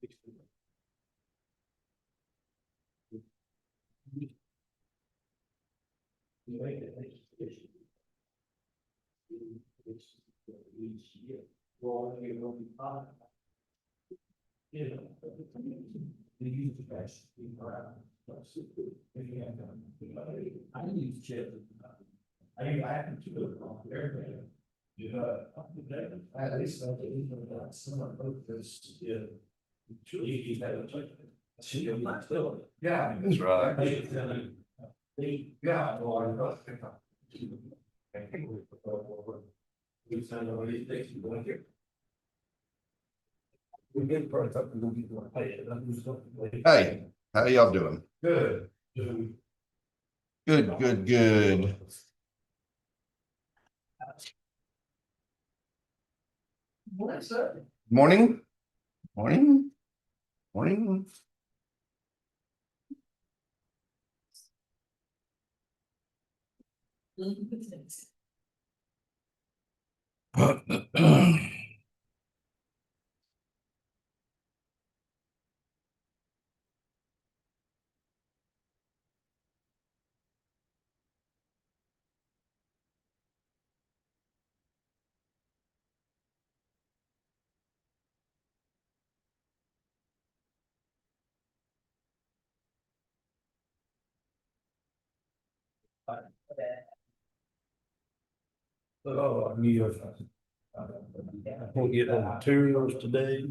At least someone wrote this. Yeah. Yeah, That's right. yeah. Hey, how y'all doing? Good. Good. What's up? Morning. Oh, New York. We'll get the materials today.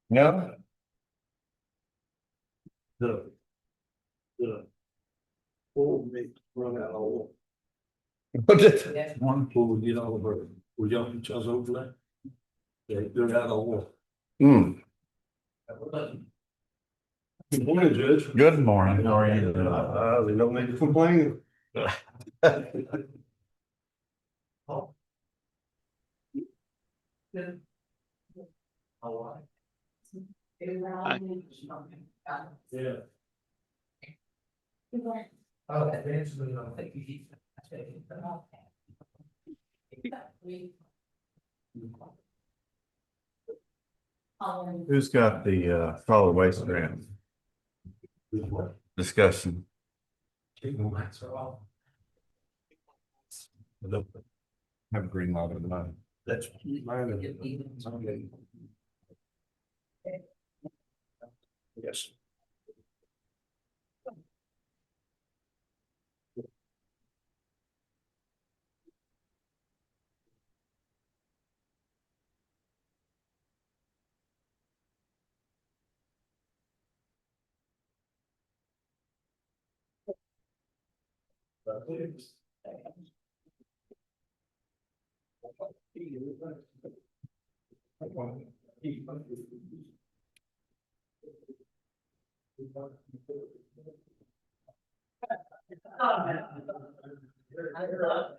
Yeah. The pool may run out of oil. What did- One pool will get all of our, we jump each other's overlay. They're out of oil. Hmm. Good morning, Judge. Good morning. How are you? They don't make you complain. Yeah. Oh, eventually, I'll take you. Who's got the solid waste grant discussion? Have a green light on the line. That's mine. Yes.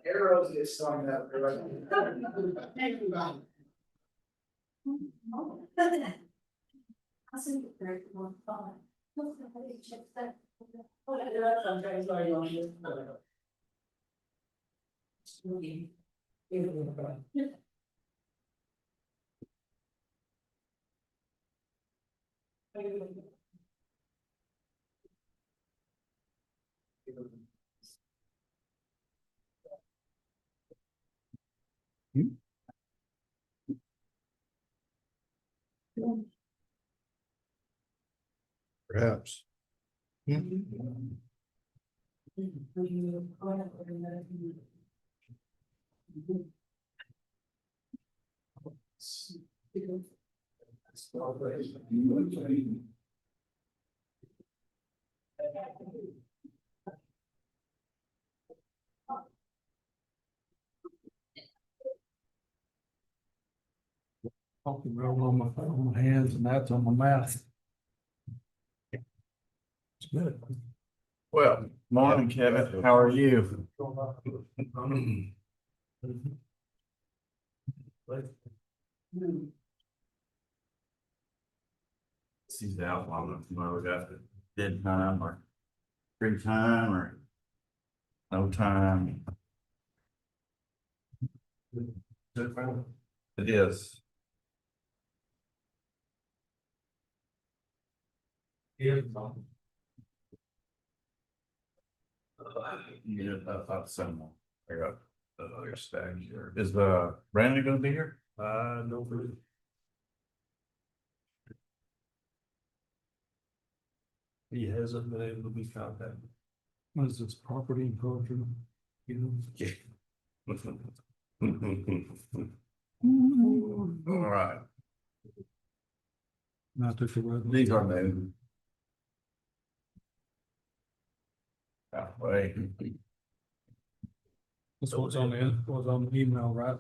Arrows get strung up. Perhaps. I can roll on my hands and that's on my mouth. It's good. Well, morning, Kevin. How are you? See the outline of we got the dead time or free time or no time. It is. Yeah, I thought so. I got another stack here. Is Brandon gonna be here? No. He hasn't been able to be contacted. What is this, property and poetry? Yeah. All right, Not that the weather. these are new. Halfway. This was on the email, right?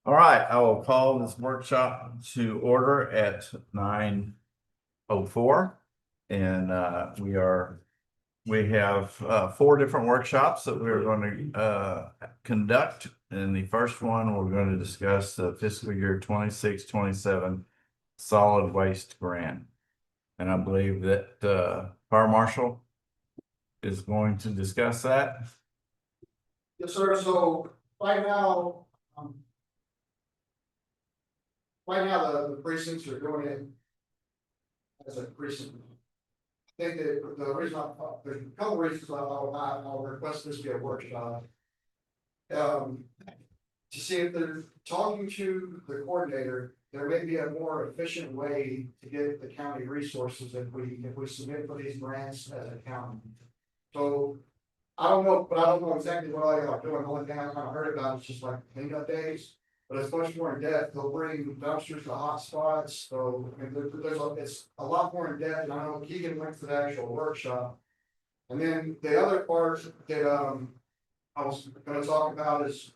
All right, I will call this workshop to order at 9:04. And we have 4 different workshops that we're going to conduct. And the first one, we're going to discuss the fiscal year 26-27 solid waste grant. And I believe that Fire Marshal is going to discuss that. Yes, sir. So right now, the precincts are doing it as a precinct. I think that the reason there's a couple reasons I'll request this be a workshop. To see if they're talking to the coordinator, there may be a more efficient way to get the county resources if we submit for these grants as a county. So I don't know exactly what all y'all are doing. The only thing I kind of heard about is just like cleanup days, but it's much more in depth. They'll bring dumpsters to hot spots. So I mean, it's a lot more in depth. And I know Keegan went to the actual workshop. And then the other part that I was going to talk about is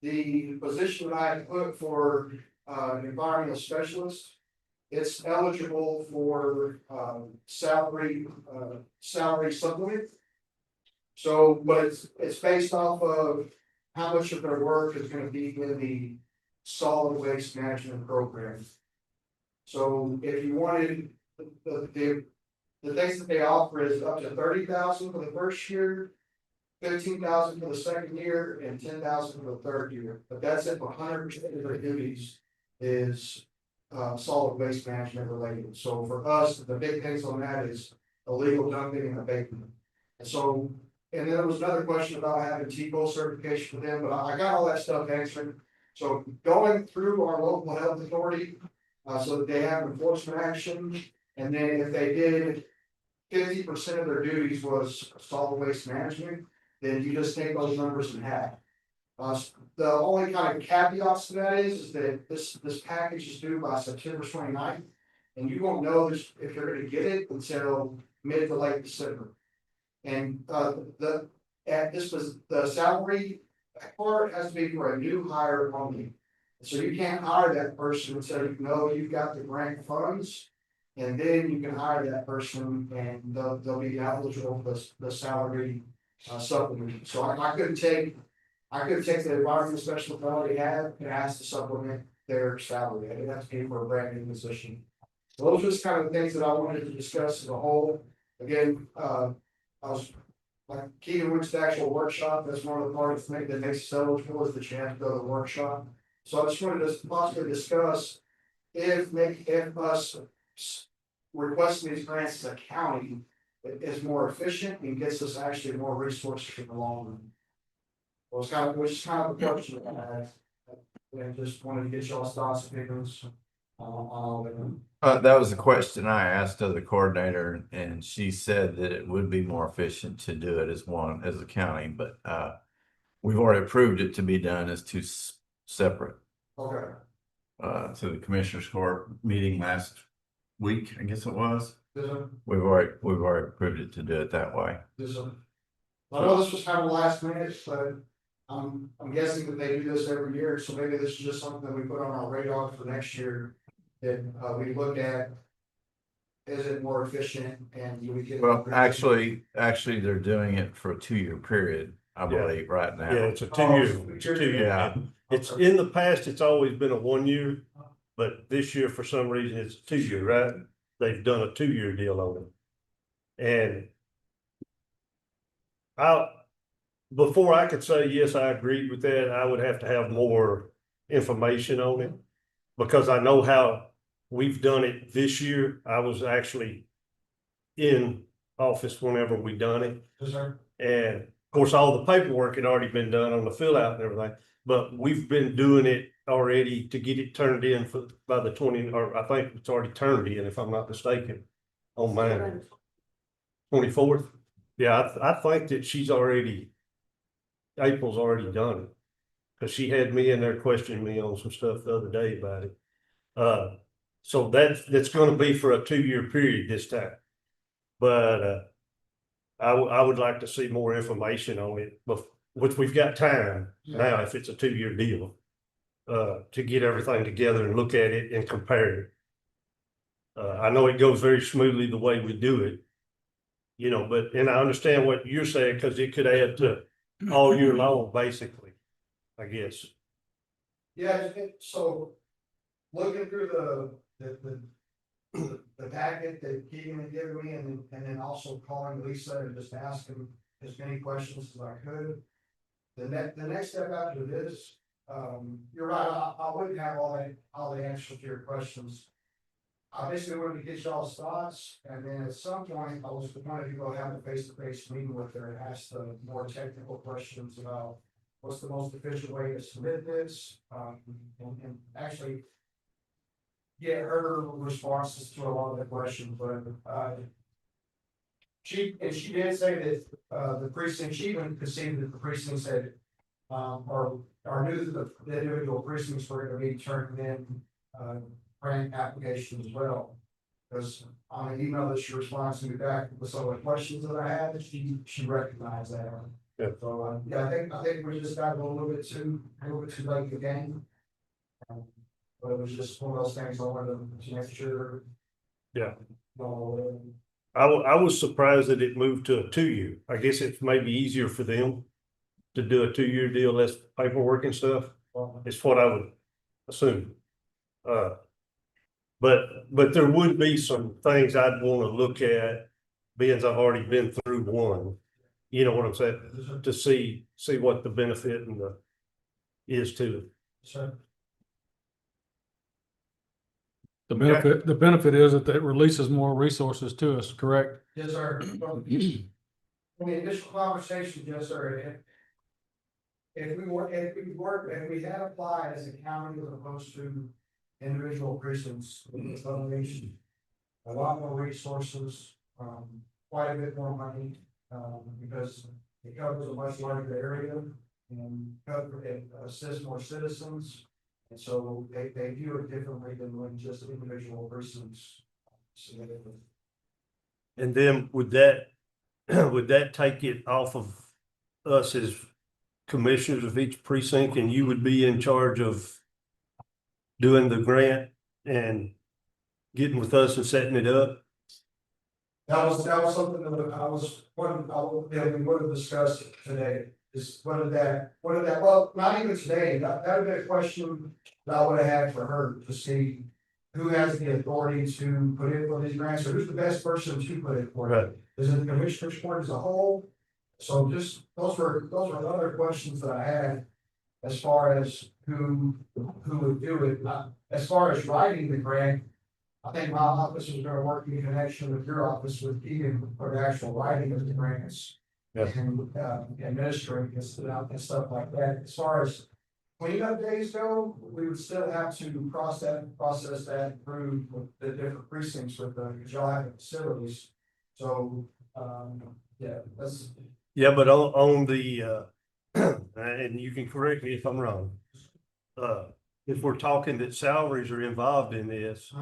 the position that I put for an environmental specialist. It's eligible for salary supplement. So, but it's based off of how much of their work is going to be in the solid waste management program. So if you wanted the things that they offer is up to 30,000 for the first year, 15,000 for the second year, and 10,000 for the third year. But that's if 100% of their duties is solid waste management related. So for us, the big things on that is illegal dumping and abatement. And so, and then there was another question about having TCO certification for them, but I got all that stuff answered. So going through our local health authority, so that they have enforcement action, and then if they did 50% of their duties was solid waste management, then you just take those numbers in half. The only kind of caveats to that is that this package is due by September 29th. And you won't know this if you're gonna get it until mid to late December. And this was the salary part has to be for a new hire only. So you can't hire that person until you know you've got the grant funds. And then you can hire that person and they'll be eligible for the salary supplement. So I couldn't take the environmental specialist I already had and ask to supplement their salary. I didn't have to pay for a brand new position. So those are just kind of the things that I wanted to discuss as a whole. Again, I was like Keegan went to the actual workshop. That's one of the parts that makes us eligible is the chance to go to the workshop. So I just wanted to possibly discuss if us requesting these grants as a county is more efficient and gets us actually more resources in the long run. Which is kind of a question that I had. And just wanted to get y'all's thoughts and opinions on all of them. That was a question I asked of the coordinator, and she said that it would be more efficient to do it as a county, but we've already approved it to be done as 2 separate. Okay. To the commissioners court meeting last week, I guess it was. Yes, sir. We've already approved it to do it that way. Yes, sir. I know this was kind of last minute, but I'm guessing that they do this every year, so maybe this is just something that we put on our radar for next year. That we look at, is it more efficient and we get. Well, actually, they're doing it for a 2-year period, I Yeah. believe, right now. Yeah, it's a 2 year. It's 2 year. Yeah. It's in the past, it's always been a 1 year, but this year, for some reason, it's a 2 year, right? They've done a 2 year deal on it. And before I could say, yes, I agreed with that, I would have to have more information on it. Because I know how we've done it this year. I was actually in office whenever we done it. Yes, sir. And of course, all the paperwork had already been done on the fill out and everything, but we've been doing it already to get it turned in for, by the 20, or I think it's already turned in, if I'm not mistaken, on mine. 24th. Yeah, I think that she's already, April's already done it. Cause she had me in there questioning me on some stuff the other day about it. So that's gonna be for a 2-year period this time. But, I would like to see more information on it, but, which we've got time now, if it's a 2-year deal. To get everything together and look at it and compare it. I know it goes very smoothly the way we do it. You know, but, and I understand what you're saying, cause it could add to all year long, basically, I guess. Yeah, so looking through the packet that Keegan had given me and then also calling Lisa and just asking as many questions as I could. The next step after this, you're right, I wouldn't have all the answers to your questions. I basically wanted to get y'all's thoughts, and then at some point, I was wanted to go have a face-to-face meeting with her and ask the more technical questions about what's the most efficient way to submit this, and actually get her responses to a lot of the questions, but, she did say that, the precinct, she even conceded that the precincts had, or knew that the individual precincts were gonna be turning in, grant applications as well. Because on an email that she responds to me back with some of the questions that I had, she recognized that. Yeah. So, yeah, I think we just got a little bit too late in the game. But it was just one of those things I wanted to make sure. Yeah. No, I was surprised that it moved to a 2-year. I guess it's maybe easier for them to do a 2-year deal, less paperwork and stuff. It's what I would assume. But there would be some things I'd want to look at, being as I've already been through one. You know what I'm saying? To see what the benefit and the is to it. sir. The benefit is that it releases more resources to us, correct? Yes, sir. In the initial conversation, yes, sir. If we had applied as a county as opposed to individual precincts, it's a lot more resources, quite a bit more money, because it covers a much larger area and it assists more citizens. And so they view it differently than when just individual precincts submitted. And then would that take it off of us as commissioners of each precinct, and you would be in charge of doing the grant and getting with us and setting it up? That was something that we would have discussed today, is whether that, well, not even today, that would be a question that I would have had for her to see who has the authority to put in for these grants, or who's the best person to put in for it. Is it the commissioner's court as a whole? So just, those were other questions that I had as far as who would do it. As far as writing the grant, I think my office is gonna work in connection with your office with Keegan for the actual writing of the grants. Yeah. And, administering and stuff like that. As far as cleanup days go, we would still have to process that through the different precincts with the, because y'all have the facilities. So, yeah, that's. Yeah, but on the, and you can correct me if I'm wrong. If we're talking that salaries are involved in this,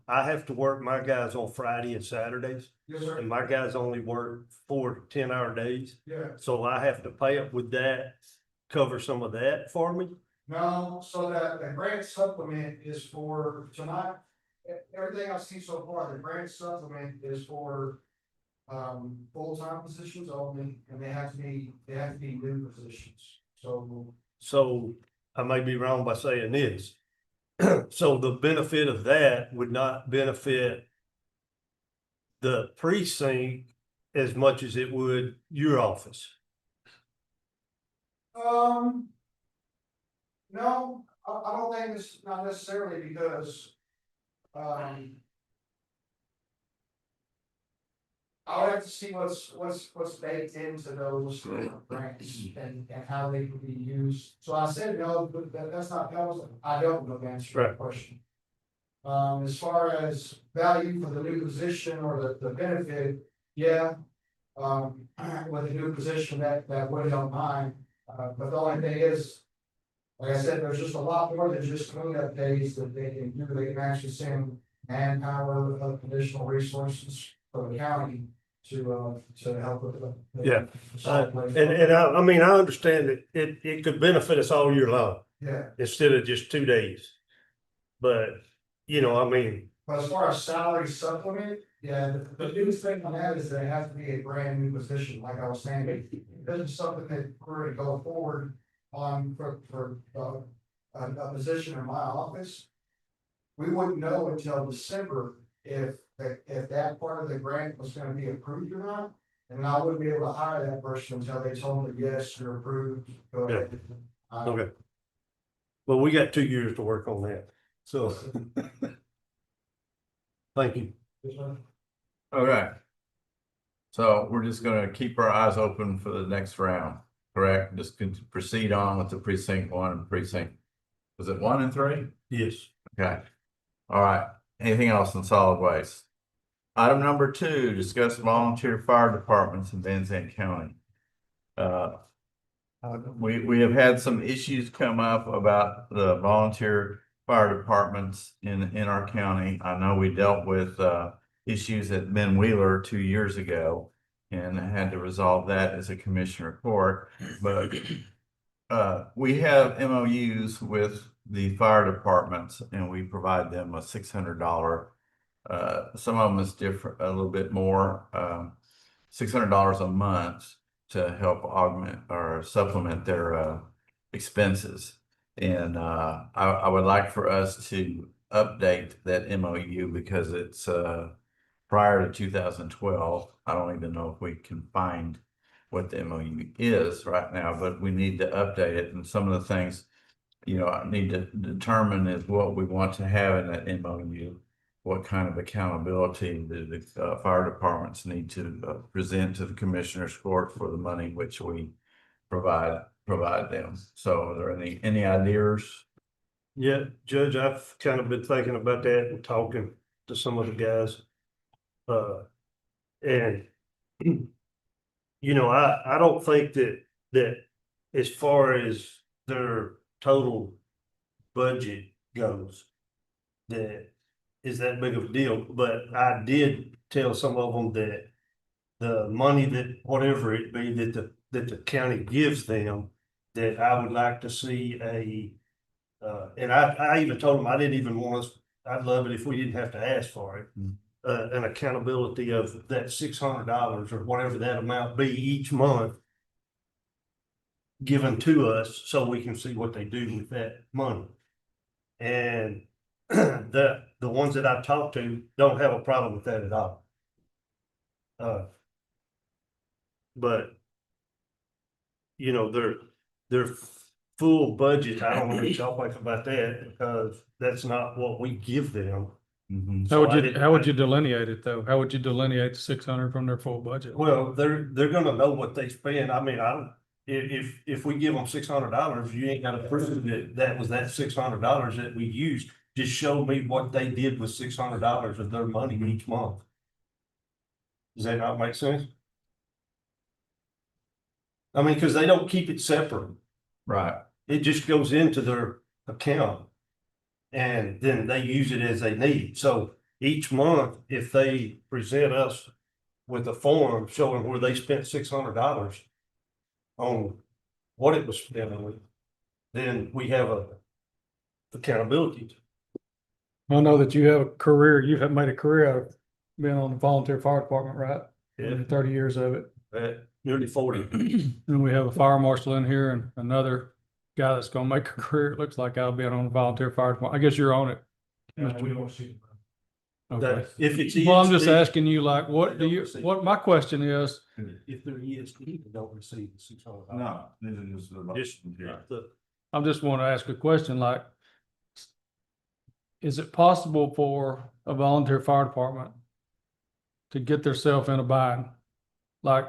I have to work my guys on Friday and Saturdays, Yes, sir. and my guys only work 4 10-hour days. Yeah. So I have to pay up with that, cover some of that for me. No, so that the grant supplement is for tonight. Everything I've seen so far, the grant supplement is for full-time positions only, and they have to be new positions. So I may be wrong by saying this. So the benefit of that would not benefit the precinct as much as it would your office. No, I don't think it's not necessarily because, I would have to see what's baked into those grants and how they could be used. So I said no, but that's not, I don't know the answer to that question. As far as value for the new position or the benefit, yeah. With the new position that would help mine, but the only thing is, like I said, there's just a lot more than just cleanup days that they can do. They can actually send manpower, additional resources for the county to help with the. Yeah. And And I mean, I understand that it could benefit us all year long yeah, instead of just 2 days. But, you know, I mean, but as far as salary supplement, yeah, the biggest thing on that is that it has to be a brand new position, like I was saying. This is something that we're gonna go forward on for a position in my office. We wouldn't know until December if that part of the grant was gonna be approved or not. And I wouldn't be able to hire that person until they told me, yes, you're approved. Go ahead. okay. Well, we got 2 years to work on that. So thank you. Okay. So we're just gonna keep our eyes open for the next round, correct? Just proceed on with the precinct 1 and precinct. Was it 1 and 3? Yes. Okay. All right. Anything else in solid waste? Item number 2, discuss volunteer fire departments in Van Zandt County. We have had some issues come up about the volunteer fire departments in our county. I know we dealt with issues at Ben Wheeler 2 years ago and had to resolve that as a commission report. But we have MOUs with the fire departments and we provide them a $600. Some of them is different, a little bit more, $600 a month to help augment or supplement their expenses. And I would like for us to update that MOU because it's prior to 2012. I don't even know if we can find what the MOU is right now, but we need to update it. And some of the things, you know, I need to determine is what we want to have in that MOU. What kind of accountability the fire departments need to present to the commissioner's court for the money which we provide them. So are there any ideas? Yeah, Judge, I've kind of been thinking about that and talking to some of the guys. And you know, I don't think that as far as their total budget goes, that is that big of a deal, but I did tell some of them that the money that, whatever it be, that the county gives them, that I would like to see and I even told them I didn't even want us, I'd love it if we didn't have to ask for it. An accountability of that $600 or whatever that amount be each month given to us so we can see what they do with that money. And the ones that I've talked to don't have a problem with that at all. But you know, their full budget, I don't know what y'all think about that because that's not what we give them. How would you delineate it though? How would you delineate the 600 from their full budget? Well, they're gonna know what they spend. I mean, if we give them $600, you ain't gotta prove that was that $600 that we used. Just show me what they did with $600 of their money each month. Does that not make sense? I mean, because they don't keep it separate. Right. It just goes into their account. And then they use it as they need. So each month, if they present us with a form showing where they spent $600 on what it was spent on, then we have a accountability. I know that you have a career, you have made a career out of being on the volunteer fire department, right? Yeah. 30 years of it. Nearly 40. And we have a fire marshal in here and another guy that's gonna make a career, it looks like, I'll be on the volunteer fire department. I guess you're on it. We don't see. Okay. If it's Well, I'm just ESD, asking you, like, what do you, what my question is, if they're ESD, they don't receive the $600. No, this is just Just the, I just want to ask a question, like, is it possible for a volunteer fire department to get themselves in a bind? Like,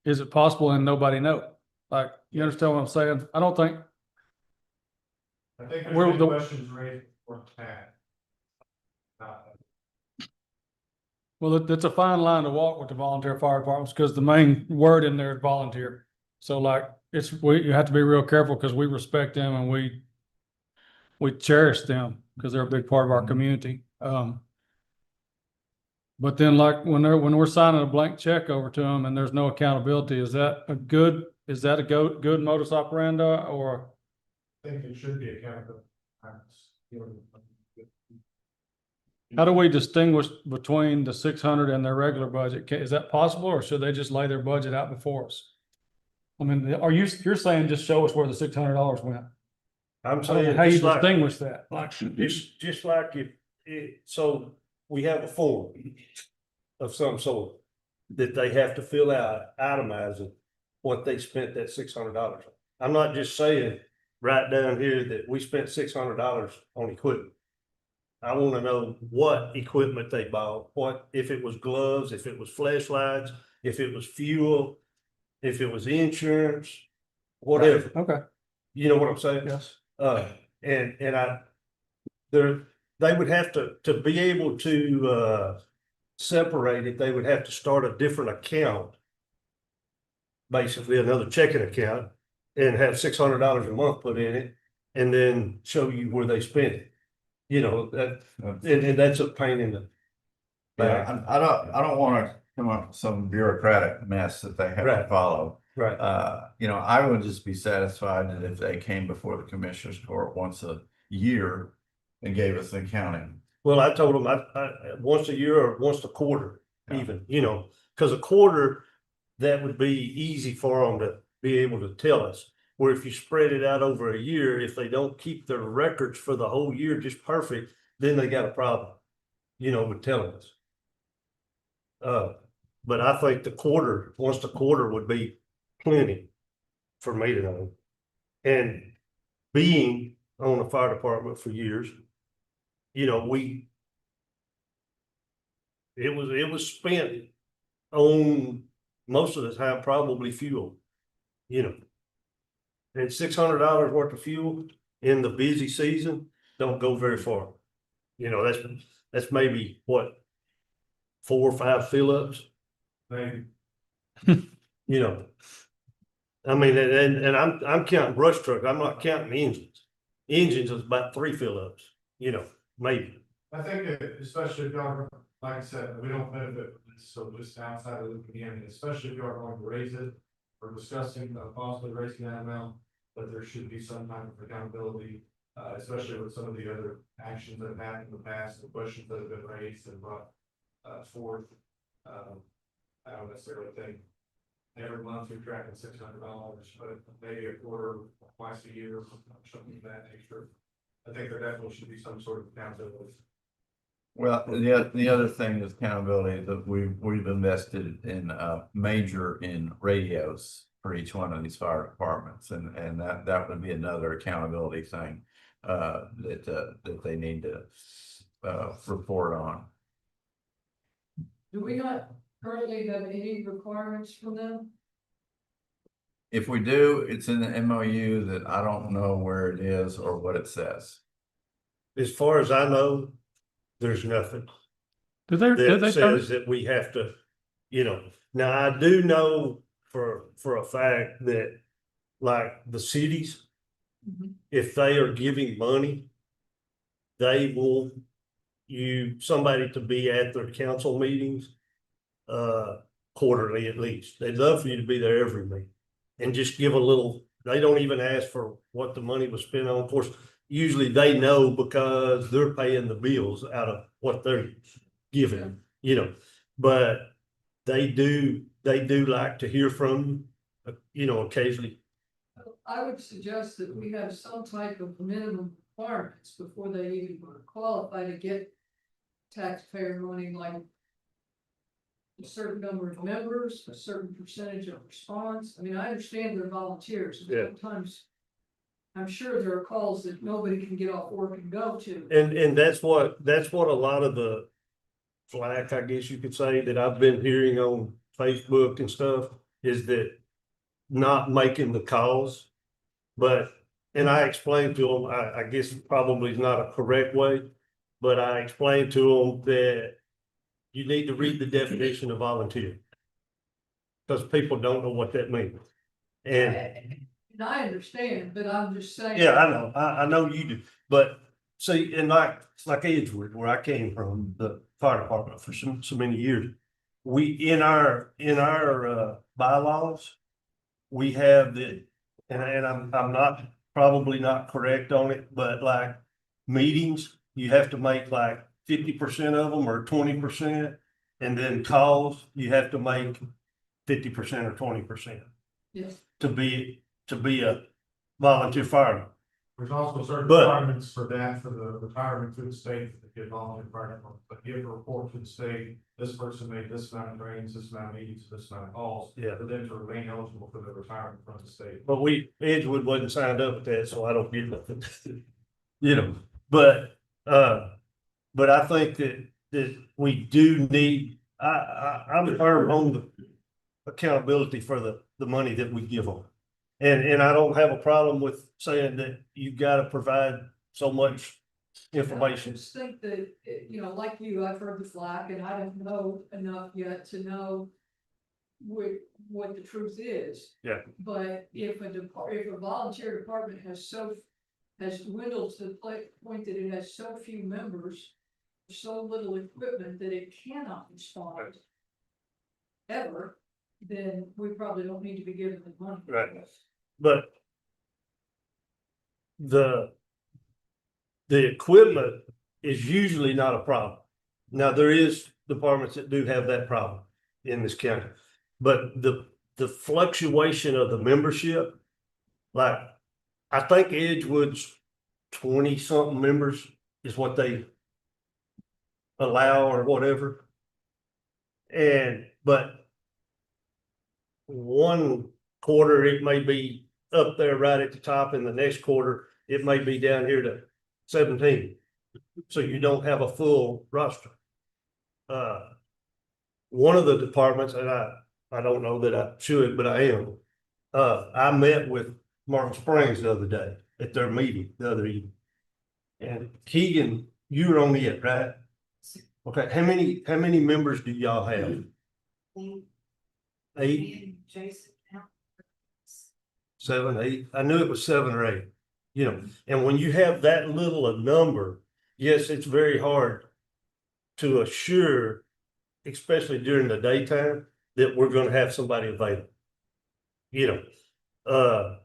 is it possible and nobody know? Like, you understand what I'm saying? I don't think, I think Where there's the- been questions raised for Pat. well, it's a fine line to walk with the volunteer fire departments because the main word in there is volunteer. So like, you have to be real careful because we respect them and we cherish them because they're a big part of our community. But then like when we're signing a blank check over to them and there's no accountability, is that a good modus operandi or? I think it should be accountable. How do we distinguish between the 600 and their regular budget? Is that possible or should they just lay their budget out before us? I mean, you're saying just show us where the $600 went? I'm I don't know saying, how you just like, distinguish that. Like, just like so we have a form of some sort that they have to fill out, itemizing what they spent that $600. I'm not just saying right down here that we spent $600 on equipment. I want to know what equipment they bought, what, if it was gloves, if it was flashlights, if it was fuel, if it was insurance, whatever. okay, You know what I'm saying? yes. And they would have to be able to, separate it, they would have to start a different account. Basically another checking account and have $600 a month put in it and then show you where they spent it. You know, and that's a pain in the back. Yeah, I don't wanna come up with some bureaucratic mess that they have to Right. follow. Right. I would just be satisfied that if they came before the commissioners court once a year and gave us an accounting. Well, I told them I once a year or once a quarter Yeah. even, you know, because a quarter, that would be easy for them to be able to tell us. Where if you spread it out over a year, if they don't keep their records for the whole year just perfect, then they got a problem, you know, with telling us. But I think once the quarter would be plenty for me to know. And being on the fire department for years, you know, it was spent on most of the time, probably fuel, you know. And $600 worth of fuel in the busy season don't go very far. You know, that's maybe what, 4 or 5 fill-ups, Maybe. you know. I mean, and I'm counting brush truck, I'm not counting engines. Engines is about 3 fill-ups, you know, maybe. I think that especially if y'all, like I said, we don't benefit from this, so just outside of looking in, especially if you are going to raise it. We're discussing possibly raising that amount, but there should be some type of accountability. Especially with some of the other actions that have happened in the past, the questions that have been raised and brought forth. I don't necessarily think every month you're tracking $600, but maybe a quarter, twice a year, something of that nature. I think there definitely should be some sort of accountability. Well, the other thing is accountability that we've invested in major in radios for each one of these fire departments, and that would be another accountability thing that they need to report on. Do we not currently have any requirements from them? If we do, it's in the MOU that I don't know where it is or what it says. As far as I know, there's nothing Did they that says that we have to, you know. Now, I do know for a fact that like the cities, Mhm. if they are giving money, they will somebody to be at their council meetings quarterly at least. They'd love for you to be there every meeting and just give a little. They don't even ask for what the money was spent on. Of course, usually they know because they're paying the bills out of what they're giving, you know. But they do like to hear from you, you know, occasionally. I would suggest that we have some type of minimum requirements before they even qualify to get taxpayer money, like a certain number of members, a certain percentage of response. I mean, I understand they're volunteers, but Yeah. sometimes I'm sure there are calls that nobody can get off work and go to. And that's what a lot of the flack, I guess you could say, that I've been hearing on Facebook and stuff, is that not making the calls. But, and I explained to them, I guess probably is not a correct way, but I explained to them that you need to read the definition of volunteer. Because people don't know what that means. And And I understand, but I'm just saying. yeah, I know, I know you do, but see, and like Edgewood, where I came from, the fire department for so many years. We, in our bylaws, we have the, and I'm not, probably not correct on it, but like meetings, you have to make like 50% of them or 20%. And then calls, you have to make 50% or 20% Yes. to be a volunteer fireman. There's also certain But- requirements for that, for the retirement to the state, to get volunteer fire department, but give a report to the state, this person made this amount of trainings, this amount of meetings, this amount of calls. Yeah. For them to remain eligible for the retirement from the state. But Edgewood wasn't signed up with that, so I don't get nothing. You know, but I think that we do need, I'm firm on the accountability for the money that we give them. And I don't have a problem with saying that you've got to provide so much I information. just think that, like you, I've heard the flack and I don't know enough yet to know what the truth is. Yeah. But if a volunteer department has dwindled to the point that it has so few members, so little equipment that it cannot respond ever, then we probably don't need to be giving them money. Right. But the equipment is usually not a problem. Now, there is departments that do have that problem in this county. But the fluctuation of the membership, like, I think Edgewood's 20-something members is what they allow or whatever. But one quarter, it may be up there right at the top, and the next quarter, it may be down here to 17. So you don't have a full roster. One of the departments, and I don't know that I should, but I am. I met with Martin Springs the other day at their meeting the other evening. And Keegan, you were on it, right? Okay, how many members do y'all have? 8, Jason. 7, 8? I knew it was 7 or 8. You know, and when you have that little a number, yes, it's very hard to assure, especially during the daytime, that we're gonna have somebody available. You know,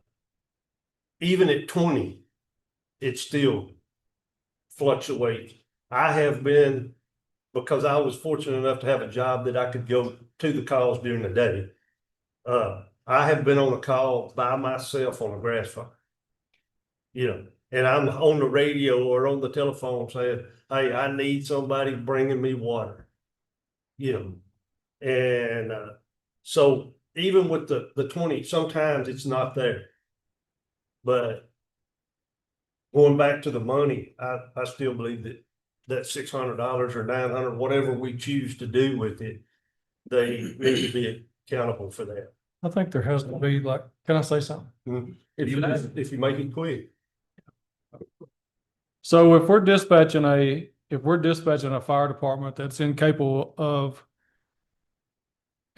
even at 20, it still fluctuates. I have been, because I was fortunate enough to have a job that I could go to the calls during the day. I have been on a call by myself on a grass fire. You know, and I'm on the radio or on the telephone saying, hey, I need somebody bringing me water. You know, and so even with the 20, sometimes it's not there. But going back to the money, I still believe that $600 or $900, whatever we choose to do with it, they need to be accountable for that. I think there has to be like, can I say something? If you make it quick. So if we're dispatching a fire department that's incapable of,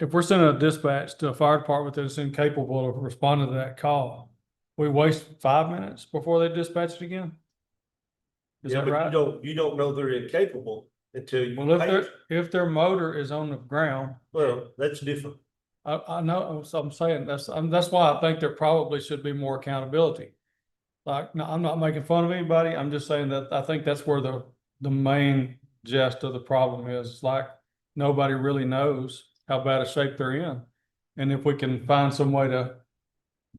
if we're sending a dispatch to a fire department that's incapable of responding to that call, we waste 5 minutes before they dispatch it again? Is Yeah, that but right? you don't know they're incapable until you. Well, if their motor is on the ground, Well, that's different. I know, so I'm saying that's why I think there probably should be more accountability. Like, no, I'm not making fun of anybody. I'm just saying that I think that's where the main gist of the problem is. Like, nobody really knows how bad a shape they're in. And if we can find some way to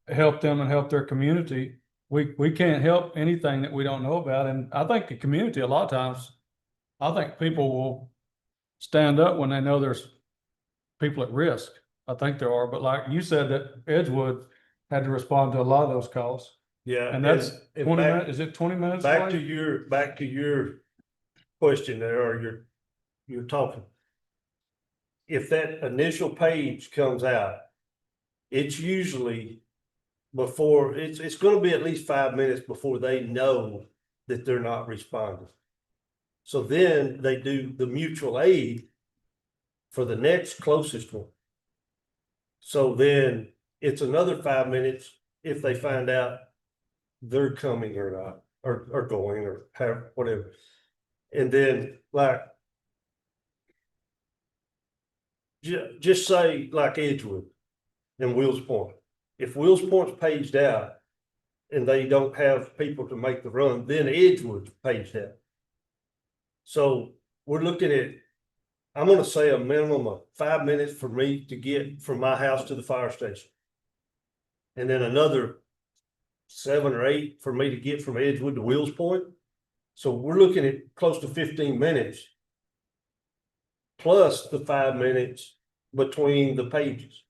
help them and help their community, we can't help anything that we don't know about. And I think the community, a lot of times, I think people will stand up when they know there's people at risk. I think there are, but like you said, that Edgewood had to respond to a lot of those calls. Yeah. And that's and 20 back- minutes, is it 20 minutes Back to away? your question there, or you're talking. If that initial page comes out, it's usually before, it's gonna be at least 5 minutes before they know that they're not responding. So then they do the mutual aid for the next closest one. So then it's another 5 minutes if they find out they're coming or not, or going, or have, whatever. And then like, just say like Edgewood and Wills Point. If Wills Point's paged out and they don't have people to make the run, then Edgewood's paged out. So we're looking at, I'm gonna say a minimum of 5 minutes for me to get from my house to the fire station. And then another 7 or 8 for me to get from Edgewood to Wills Point. So we're looking at close to 15 minutes. Plus the 5 minutes between the pages.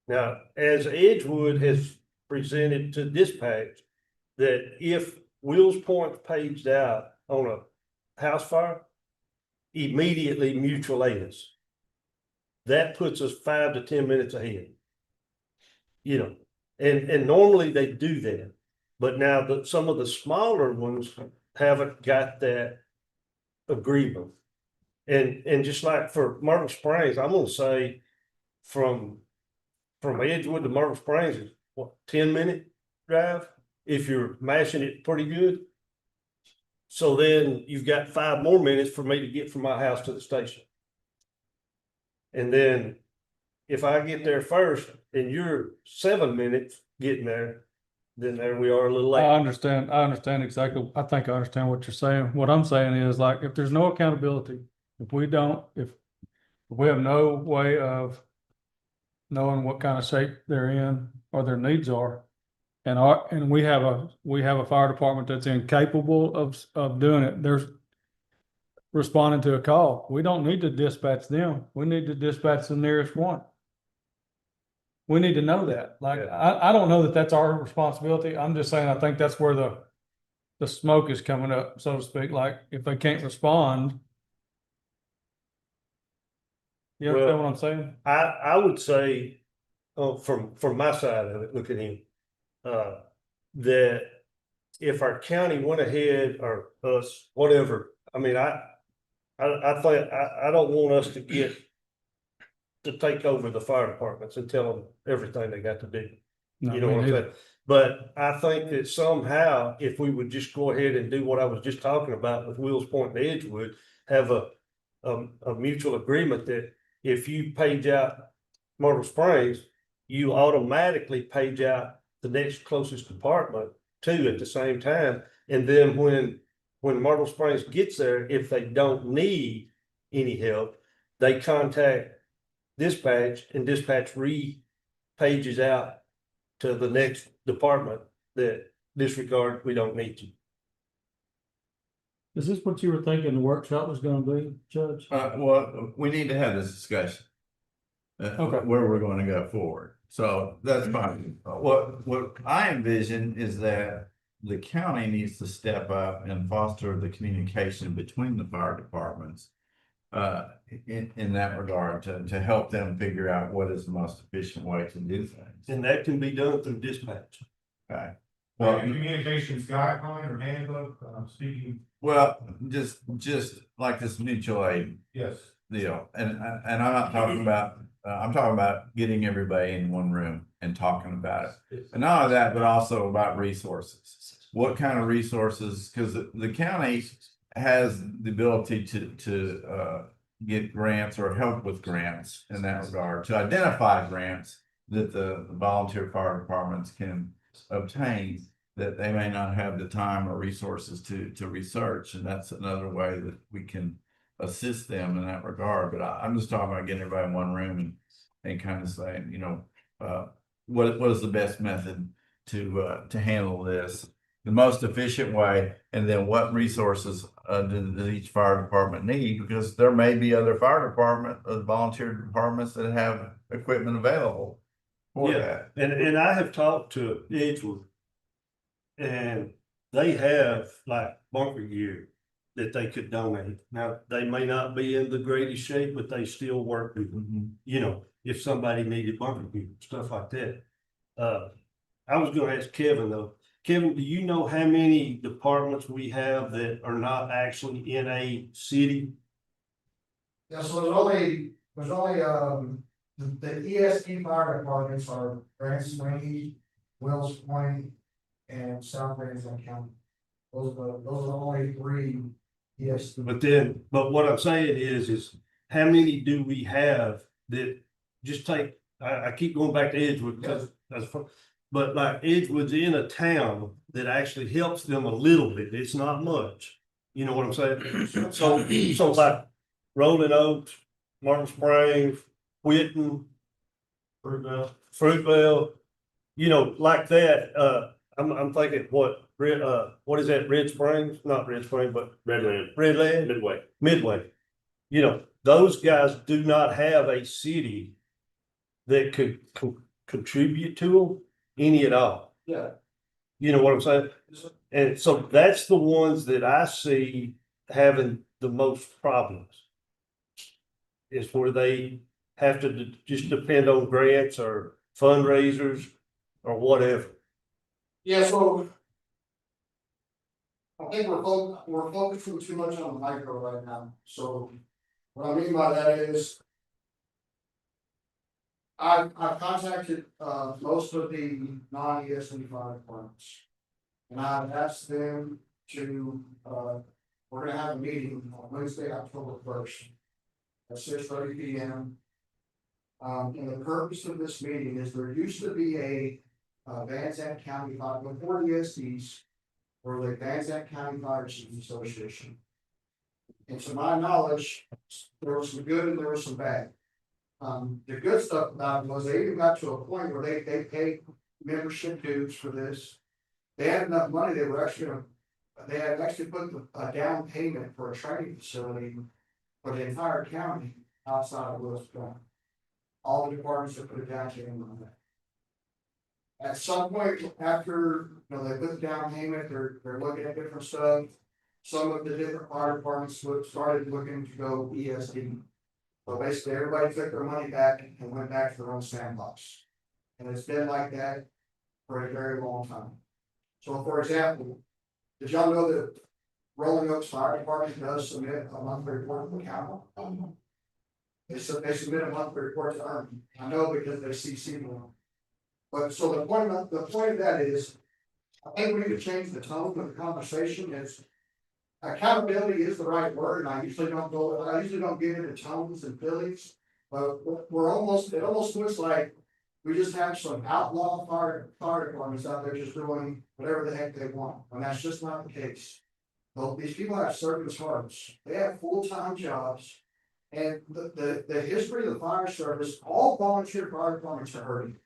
Now, as Edgewood has presented to dispatch, that if Wills Point paged out on a house fire, immediately mutual aid us. That puts us 5 to 10 minutes ahead. You know, and normally they do that, but now some of the smaller ones haven't got that agreement. And just like for Myrtle Springs, I'm gonna say from Edgewood to Myrtle Springs is what, 10-minute drive if you're mashing it pretty good. So then you've got 5 more minutes for me to get from my house to the station. And then if I get there first and you're 7 minutes getting there, then there we are a little I late. understand exactly. I think I understand what you're saying. What I'm saying is like, if there's no accountability, if we have no way of knowing what kind of shape they're in or their needs are, and we have a fire department that's incapable of doing it, there's responding to a call. We don't need to dispatch them. We need to dispatch the nearest one. We need to know that. Like, I don't know that that's our responsibility. I'm just saying, I think that's where the smoke is coming up, so to speak. Like, if they can't respond. You understand what I'm saying? I would say, from my side of it, look at him, that if our county went ahead or us, whatever, I mean, I think, I don't want us to take over the fire departments and tell them everything they got to do. No, You know me what I'm neither. saying? But I think that somehow, if we would just go ahead and do what I was just talking about with Wills Point and Edgewood, have a mutual agreement that if you page out Myrtle Springs, you automatically page out the next closest department too at the same time. And then when Myrtle Springs gets there, if they don't need any help, they contact dispatch and dispatch pages out to the next department that disregard, we don't need you. Is this what you were thinking the workshop was gonna be, Judge? Well, we need to have this discussion. Okay. Where we're gonna go forward. So that's fine. What I envision is that the county needs to step up and foster the communication between the fire departments. In that regard, to help them figure out what is the most efficient way to do things. And that can be done through dispatch. Okay. Well, Well, communications guideline or handbook, speaking, just like this mutual aid yes. deal, and I'm not talking about, I'm talking about getting everybody in one room and talking about it. And not only that, but also about resources. What kind of resources, because the county has the ability to get grants or help with grants in that regard, to identify grants that the volunteer fire departments can obtain that they may not have the time or resources to research. And that's another way that we can assist them in that regard. But I'm just talking about getting everybody in one room and kind of saying, you know, what is the best method to handle this, the most efficient way, and then what resources does each fire department need? Because there may be other fire department, volunteer departments that have equipment available for that. And I have talked to Edgewood And they have like bunker gear that they could donate. Now, they may not be in the greatest shape, but they still work good. You know, if somebody needed bunker gear, stuff like that. I was gonna ask Kevin though. Kevin, do you know how many departments we have that are not actually in a city? Yeah, so there's only, the ESD fire departments are Grand Springs, Wells Point, and South Rankin County. Those are the only three ESD. But what I'm saying is how many do we have that just take, I keep going back to Edgewood because that's, but like Edgewood's in a town that actually helps them a little bit. It's not much. You know what I'm saying? So like Rolling Oaks, Martin Springs, Whitten, Fruitvale, you know, like that, I'm thinking what is that, Red Springs, not Red Springs, but Redland, Midway. You know, those guys do not have a city that could contribute to them any at all. Yeah. You know what I'm saying? And so that's the ones that I see having the most problems. Is where they have to just depend on grants or fundraisers or whatever. Yeah, so. I think we're focusing too much on the micro right now, so what I mean by that is. I've contacted, most of the non-ESD fire departments. And I've asked them to, we're gonna have a meeting on Wednesday, October 1st. At 6:30 p.m. And the purpose of this meeting is there used to be a, Van Zandt County Fire, before the ESDs, or the Van Zandt County Fire Chiefs Association. And to my knowledge, there was some good and there was some bad. The good stuff about it was they even got to a point where they paid membership dues for this. They had enough money, they had actually put a down payment for a training facility for the entire county outside of Willis County. All the departments have put a down payment on that. At some point after, they put the down payment, they're looking at different stuff. Some of the different fire departments started looking to go ESD. So basically, everybody took their money back and went back to their own sandbox. And it's been like that for a very long time. So for example, did y'all know that Rolling Oaks Fire Department does submit a monthly report to the county? They submit a monthly report to Army. I know because they CC me. But so the point of that is, I think we need to change the tone of the conversation. Is accountability is the right word, and I usually don't get into tones and feelings, but it almost looks like we just have some outlaw fire departments out there just doing whatever the heck they want, and that's just not the case. Well, these people have service hearts, they have full-time jobs, and the history of the fire service, all volunteer fire departments are hurting.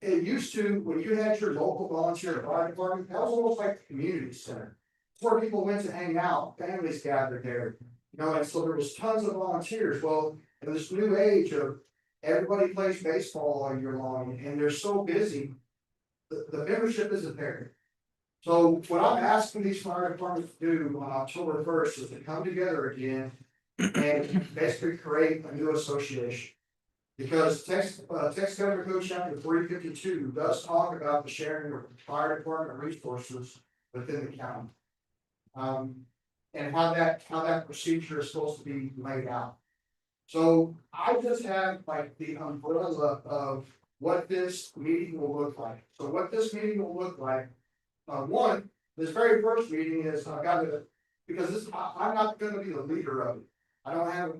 It used to, when you had your local volunteer fire department, that was almost like the community center. It's where people went to hang out, families gathered there, and so there was tons of volunteers. Well, in this new age of everybody plays baseball all year long and they're so busy, the membership isn't there. So what I'm asking these fire departments to do on October 1st is to come together again and basically create a new association. Because Texas Government Code Chapter 352 does talk about the sharing of fire department resources within the county. And how that procedure is supposed to be laid out. So I just have like the umbrella of what this meeting will look like. So what this meeting will look like, this very first meeting is because I'm not gonna be the leader of it. I don't have,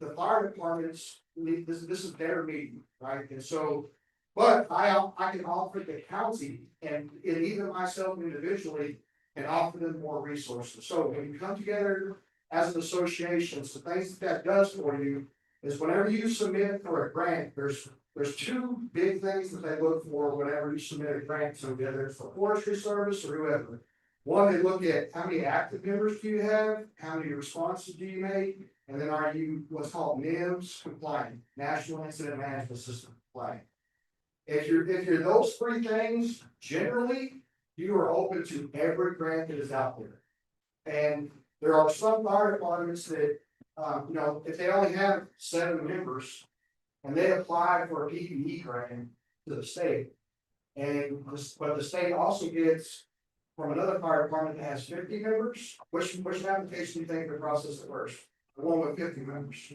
the fire departments, this is their meeting, right? And so, but I can offer the county and even myself individually and offer them more resources. So when you come together as an association, the things that does for you is whenever you submit for a grant, there's two big things that they look for whenever you submit a grant. So whether it's the forestry service or whoever. One, they look at how many active members do you have, how many responses do you make, and then are you what's called NIMS compliant, National Incident Management System compliant. If you're those three things, generally, you are open to every grant that is out there. And there are some fire departments that, if they only have 7 members and they apply for a PPE grant to the state. But the state also gets from another fire department that has 50 members, which application do you think the process at first? The one with 50 members.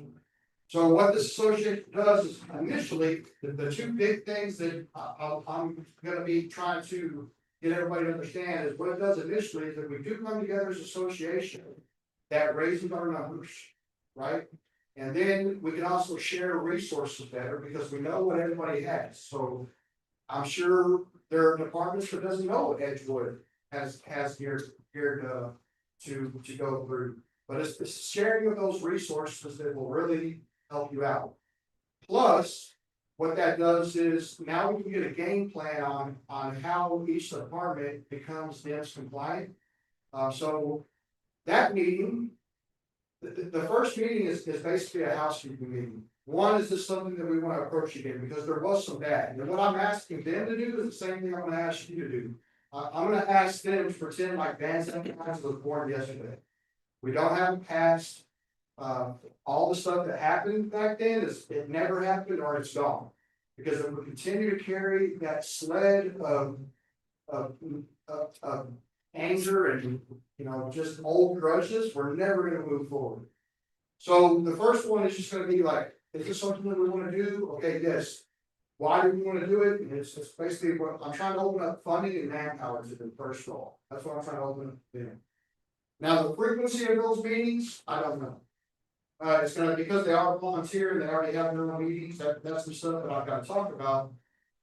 So what this association does is initially, the two big things that I'm gonna be trying to get everybody to understand is what it does initially is that we do come together as an association that raises our numbers, right? And then we can also share resources better because we know what everybody has. So I'm sure there are departments that doesn't know what Edgewood has here to go through. But it's the sharing of those resources that will really help you out. Plus, what that does is now we can get a game plan on how each department becomes NIMS compliant. So that meeting, the first meeting is basically a housekeeping meeting. One, is this something that we want to approach again? Because there was some bad. And what I'm asking them to do is the same thing I'm going to ask you to do. I'm going to ask them to pretend like Van Zandt was born yesterday. We don't have a past. All the stuff that happened back then it never happened or it's gone. Because if we continue to carry that sled of anger and, just old grudges, we're never gonna move forward. So the first one is just gonna be like, is this something that we wanna do? Okay, yes. Why do we wanna do it? And it's basically what I'm trying to open up funding and manpower to the first role. That's what I'm trying to open up. Now, the frequency of those meetings, I don't know. It's gonna, because they are volunteer and they already have their own meetings, that's some stuff that I've got to talk about.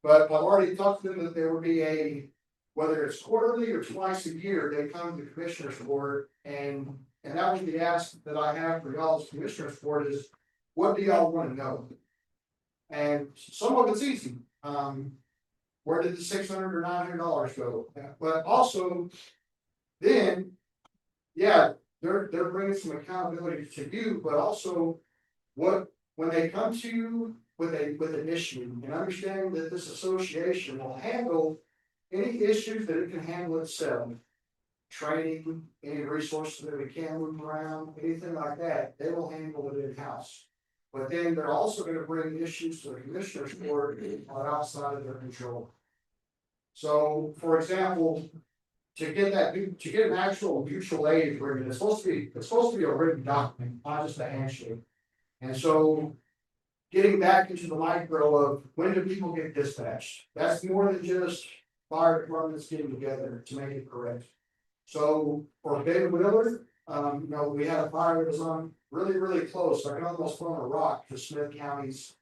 But I've already talked to them that there would be whether it's quarterly or twice a year, they come to the commissioners board and that was the ask that I have for y'all as commissioners board is, what do y'all wanna know? And some of it's easy, where did the $600 or $900 go? But also, then, yeah, they're bringing some accountability to you, but also when they come to you with an issue and understanding that this association will handle any issues that it can handle itself, training, any resources that we can move around, anything like that, they will handle it in-house. But then they're also gonna bring issues to the commissioners board that are outside of their control. So, for example, to get an actual mutual aid agreement, it's supposed to be a written document, not just a handshake. And so, getting back into the micro of when do people get dispatched? That's more than just fire departments getting together to make it correct. So for Ben Wheeler, we had a fire that was on really, really close. I can almost throw a rock to Smith County's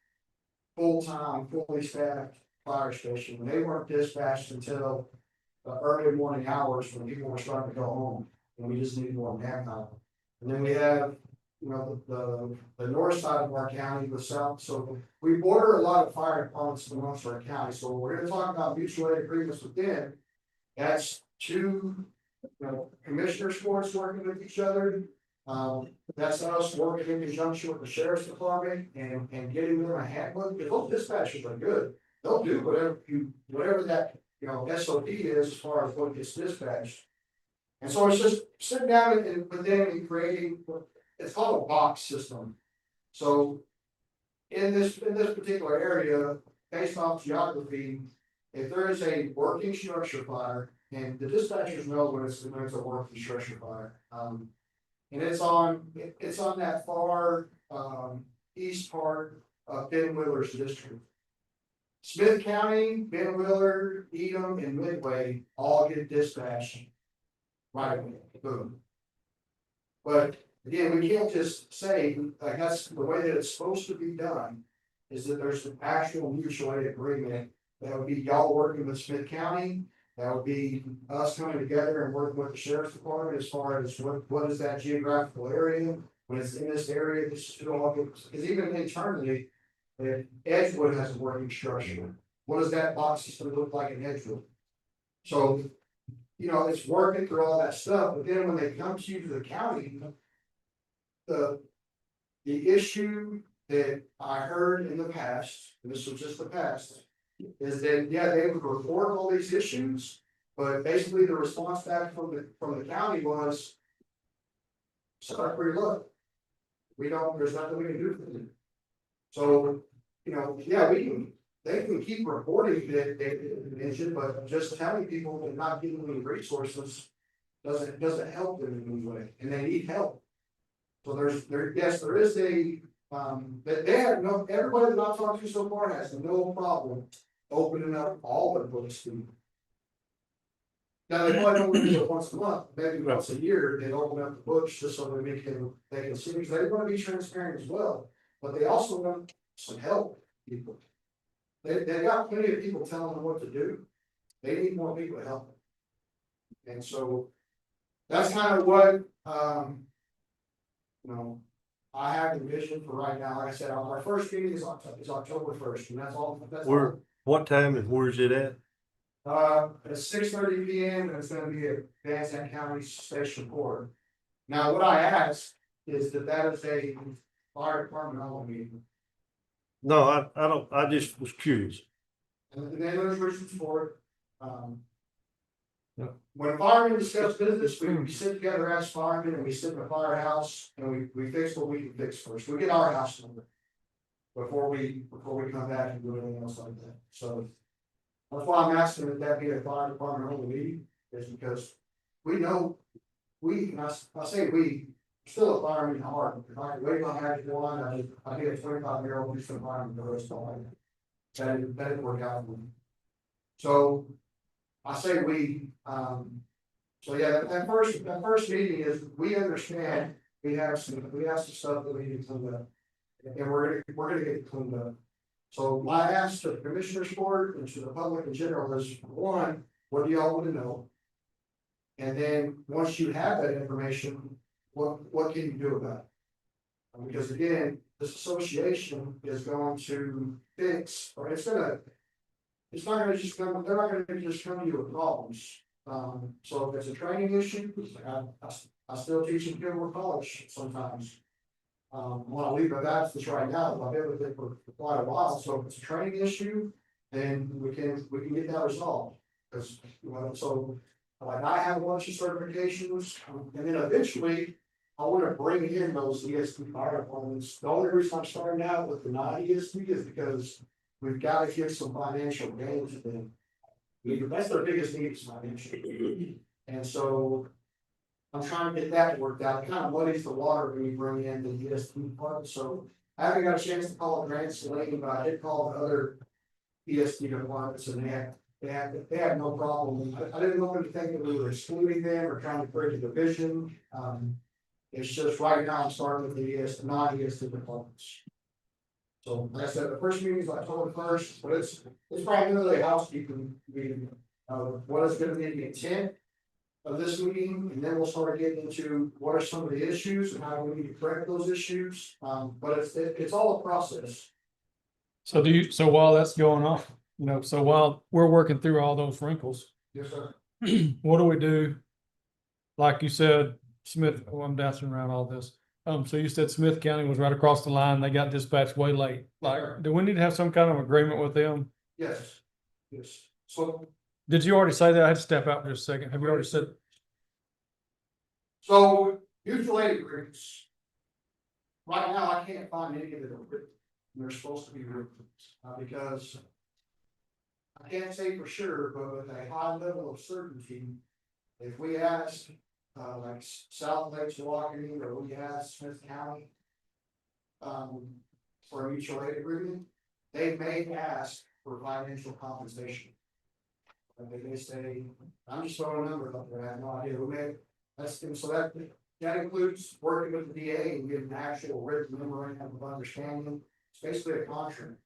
full-time, fully staffed fire station. And they weren't dispatched until the early morning hours when people were starting to go home, and we just needed more manpower. And then we have, the north side of our county, the south. So we border a lot of fire departments in amongst our county. So we're going to talk about mutual aid agreements with them. That's two, commissioners boards working with each other. That's us working in conjunction with the sheriff's department and getting them a handbook. Because those dispatchers are good. They'll do whatever that SOP is as far as what gets dispatched. And so it's just sitting down with them and creating, it's called a box system. So in this particular area, based off geography, if there is a working structure fire, and the dispatchers know when it's a working structure fire, and it's on that far east part of Ben Wheeler's district. Smith County, Ben Wheeler, Edom, and Midway all get dispatched right away. Boom. But again, we can't just say, like, that's the way that it's supposed to be done, is that there's an actual mutual aid agreement. That would be y'all working with Smith County. That would be us coming together and working with the sheriff's department as far as what is that geographical area. When it's in this area, this should all get, because even internally, Edgewood has a working structure. What does that box system look like in Edgewood? So, it's working through all that stuff, but then when they come to you to the county, the issue that I heard in the past, and this was just the past, is that, yeah, they would report all these issues, but basically the response back from the county was. Sorry for your luck. There's nothing we can do for you. So, yeah, they can keep reporting that they mentioned, but just telling people and not giving them resources. Doesn't help them in any way, and they need help. So there is that they have everybody that I've talked to so far has no problem opening up all their books to. Now, they probably don't do it once a month, maybe once a year, they open up the books just so that they can see, because they want to be transparent as well, but they also want some help, people. They got plenty of people telling them what to do, they need more people to help them. And so, that's kind of what, I have the vision for right now. Like I said, our first meeting is October 1st, and that's all. What time and where's it at? At 6:30 p.m. and it's gonna be at Van Zandt County Station Court. Now, what I asked is that is a fire department only meeting. No, I don't, I just was curious. And then there's reasons for it. Yeah. When firemen discuss business, we sit together as firemen and we sit in the firehouse and we fix what we can fix first. We get our house number. Before we come back and do anything else like that. So. That's why I'm asking that be a fire department only meeting, is because we know, and I say we, still a fireman at heart. If I could wait on that one, I'd be a 25-year-old who's a fireman the rest of my life. That didn't work out for me. So, I say we, so yeah, that first meeting is, we understand, we have some stuff that we need to clean up. And we're gonna get it cleaned up. So my ask to the commissioners court and to the public in general is, one, what do y'all want to know? And then, once you have that information, what can you do about it? Because again, this association is going to fix, or they're not gonna just come to you with problems. So if it's a training issue, I still teach in Kenwood College sometimes. When I leave my absence right now, I've been with it for quite a while, so if it's a training issue, then we can get that resolved. Because, so, like, I have a bunch of certifications, and then eventually, I wanna bring in those ESP fire departments. The only reason I'm starting out with the non-ESP is because we've gotta get some financial gain to them. That's their biggest need, is financial. And so, I'm trying to get that worked out. It kind of muddies the water when you bring in the ESP department, so I haven't got a chance to call grants lately, but I did call the other ESP departments and they had no problem. I didn't want them to think that we were excluding them or trying to create a division. It's just right now I'm starting with the non-ESP departments. So like I said, the first meeting is October 1st, but it's primarily a housekeeping meeting. What is gonna be the intent of this meeting, and then we'll start getting into what are some of the issues and how we need to correct those issues. But it's all a process. So while that's going on, so while we're working through all those wrinkles, Yes, sir. what do we do? Like you said, Smith, I'm dancing around all this. So you said Smith County was right across the line. They got dispatched way late. Like, do we need to have some kind of agreement with them? Yes. So Did you already say that? I had to step out for just a second. Have you already said? mutual aid agreements. Right now, I can't find any that are written. They're supposed to be written, because I can't say for sure, but with a high level of certainty, if we ask, like South Lakes, Walking, or we ask Smith County, for a mutual aid agreement, they may ask for financial compensation. And they may say, I'm just throwing a number up there, I have no idea, that includes working with the DA and getting an actual written memorandum of understanding. It's basically a contract.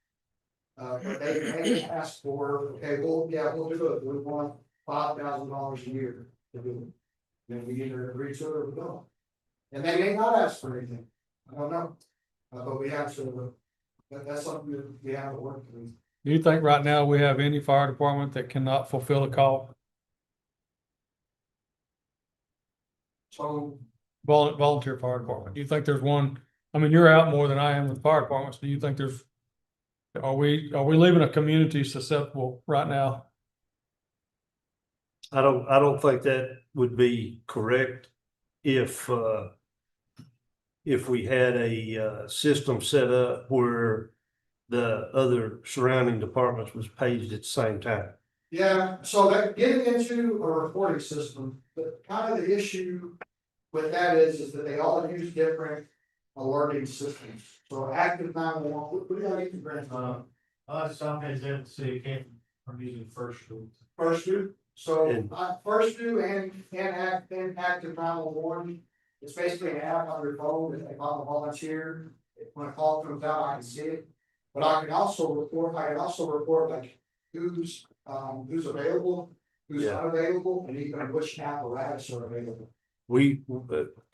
But they may ask for, okay, we'll do it, we want $5,000 a year to do it. Then we either agree to it or we don't. And they may not ask for anything, I don't know. But we have to, that's something that we have to work with. Do you think right now we have any fire department that cannot fulfill a call? So, Volunteer fire department. Do you think there's one? I mean, you're out more than I am with fire departments. Do you think there's Are we leaving a community susceptible right now? I don't think that would be correct if we had a system set up where the other surrounding departments was paged at the same time. Yeah, so that getting into a reporting system, but kind of the issue with that is that they all use different alerting systems. So active 911, what do you get grant on? Sometimes they say can't, I'm using first group. First due, so And- first due and active 911. It's basically an app on your phone that if I'm a volunteer, when a call comes out, I can see it. But I can also report like who's available, who's Yeah. unavailable, and even which apparatus are available.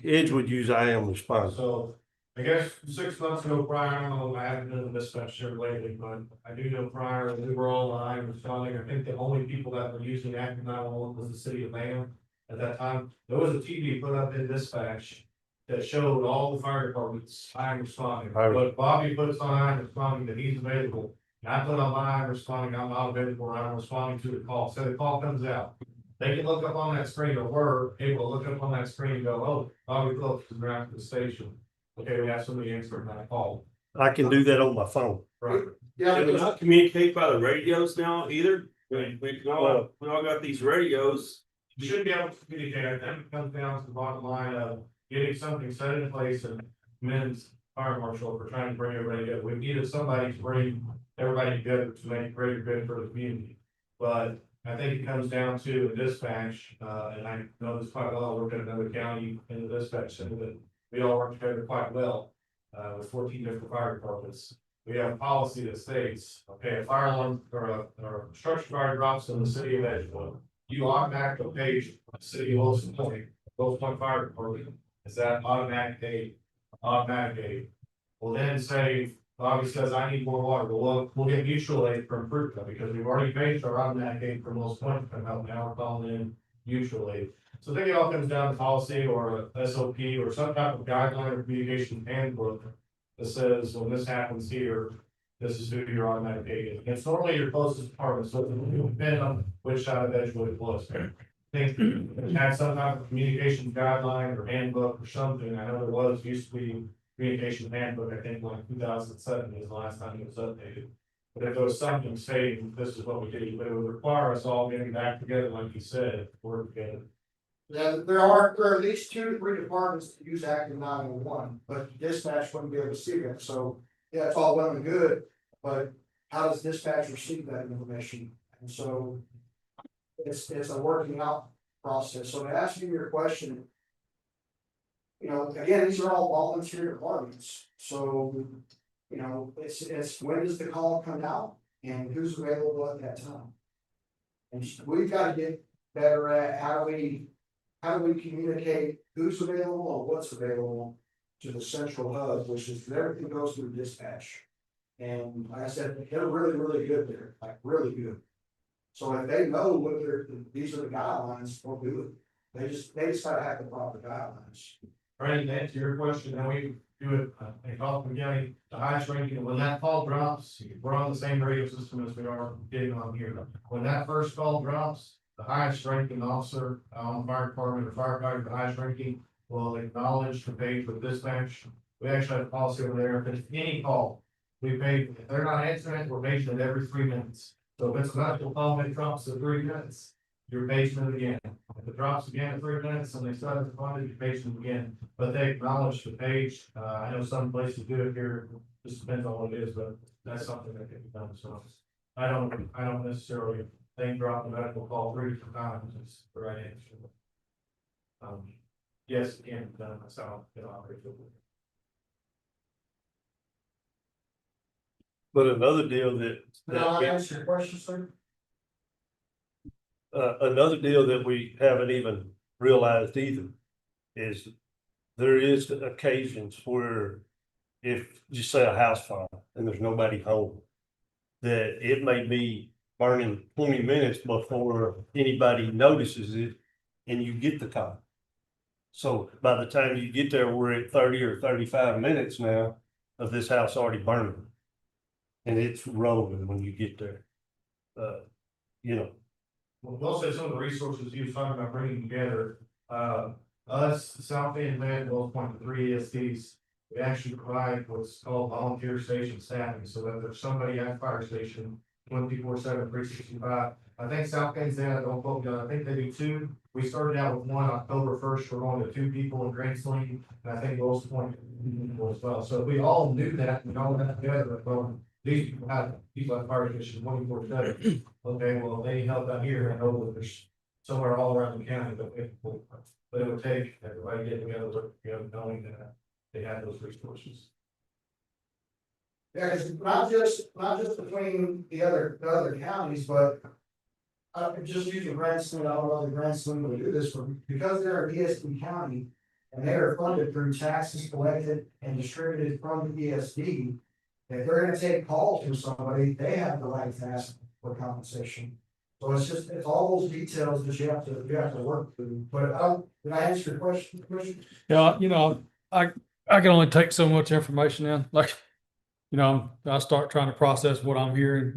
Edge would use IM response. So, I guess 6 months ago prior, I don't know, I haven't been in this dispatcher lately, but I do know prior, we were all online responding, I think the only people that were using active 911 was the city of Lamb. At that time, there was a TV put up in dispatch that showed all the fire departments, I'm responding, Right. but Bobby puts on I'm responding that he's available. And I put on I'm responding, I'm not available, I'm responding to the call, so the call comes out. They can look up on that screen, or we're able to look up on that screen and go, oh, Bobby Phillips is around to the station. Okay, we have somebody answering that call. I can do that on my phone. Right. Yeah, Can we because not communicate by the radios now either? We all got these radios. You should be able to communicate, I think it comes down to the bottom line of getting something set in place and men's fire marshal for trying to bring everybody together. We needed somebody to bring everybody together to make greater good for the community. But I think it comes down to a dispatch, and I know this quite well, I worked in another county in the dispatch center that we all work together quite well, with 14 different fire departments. We have a policy that states, okay, a fire alarm or a structure fire drops in the city of Edgewood. You automatically page the city of Wilson Point, Fire Department, is that automatic aid? Automatic aid. Well, then say, Bobby says, I need more water, we'll get mutual aid for improvement, because we've already paged our automatic aid for Wilson Point, and now we're calling in mutual aid. So I think it all comes down to policy or a SOP or some type of guideline or communication handbook that says, when this happens here, this is who your automatic aid is. And it's normally your closest department, so it will depend on which side of Edgewood it was. I think it had some type of communication guideline or handbook or something. I know there was, used to be communication handbook, I think like 2007 is the last time it was updated. But if there was something saying this is what we did, but it would require us all getting back together, like you said, work together. yeah, there are at least 2 to 3 departments that use active 911, but dispatch wouldn't be able to see them. So yeah, it's all well and good, but how does dispatch receive that information? And so it's a working out process. So to ask you your question, you know, again, these are all volunteer departments. So, you know, it's when does the call come out and who's available at that time? And we've got to get better at how do we communicate who's available or what's available to the central hub, which is everything goes through dispatch. And like I said, they're really, really good there, like really good. So if they know what these are the guidelines, they'll do it. They just gotta have the proper guidelines. Right, to answer your question, then we do it, in Kaufman County, the highest ranking, when that call drops, we're on the same radio system as we are getting on here. When that first call drops, the highest ranking officer on the fire department or firefighter, the highest ranking will acknowledge the page with dispatch. We actually have a policy over there, if it's any call, we pay, if they're not answering it, we're paging it every 3 minutes. So if it's a medical call, and it drops to 3 minutes, you're paging it again. If it drops again at 3 minutes and they still haven't responded, you're paging it again. But they acknowledge the page. I know some places do it here, just depends on what it is, but that's something that can be done. So I don't necessarily think drop the medical call 3 different times is the right answer. Yes, it can be done, that's how it operates. But another deal Now, I answer your question, sir? another deal that we haven't even realized either is there is occasions where if, just say a house fire and there's nobody home, that it may be burning 20 minutes before anybody notices it and you get the call. So by the time you get there, we're at 30 or 35 minutes now of this house already burning. and it's rolling when you get there. You know, Well, we'll say some of the resources you was talking about bringing together, us, South End, Van, Wells Point, the three ESDs. We actually provide what's called volunteer station staffing, so that there's somebody at the fire station 24/7, 365. I think South Bend's there, don't quote me on it. I think they do two. We started out with one October 1st, we're going to 2 people in Grand Sling, and I think Wells Point people as well. So if we all knew that, we all had together, well, these people have, fire station 24/7. Okay, well, they help out here, I know that there's somewhere all around the county, but it would take everybody getting together, knowing that they have those resources. Yeah, it's not just between the other counties, but. Just using Branson, I don't know if Branson will do this, but because they're a ESD county. And they are funded through taxes collected and distributed from the ESD. If they're gonna take calls from somebody, they have the right to ask for compensation. So it's all those details that you have to work through, but did I answer your question? Yeah, I can only take so much information in, like, I start trying to process what I'm hearing,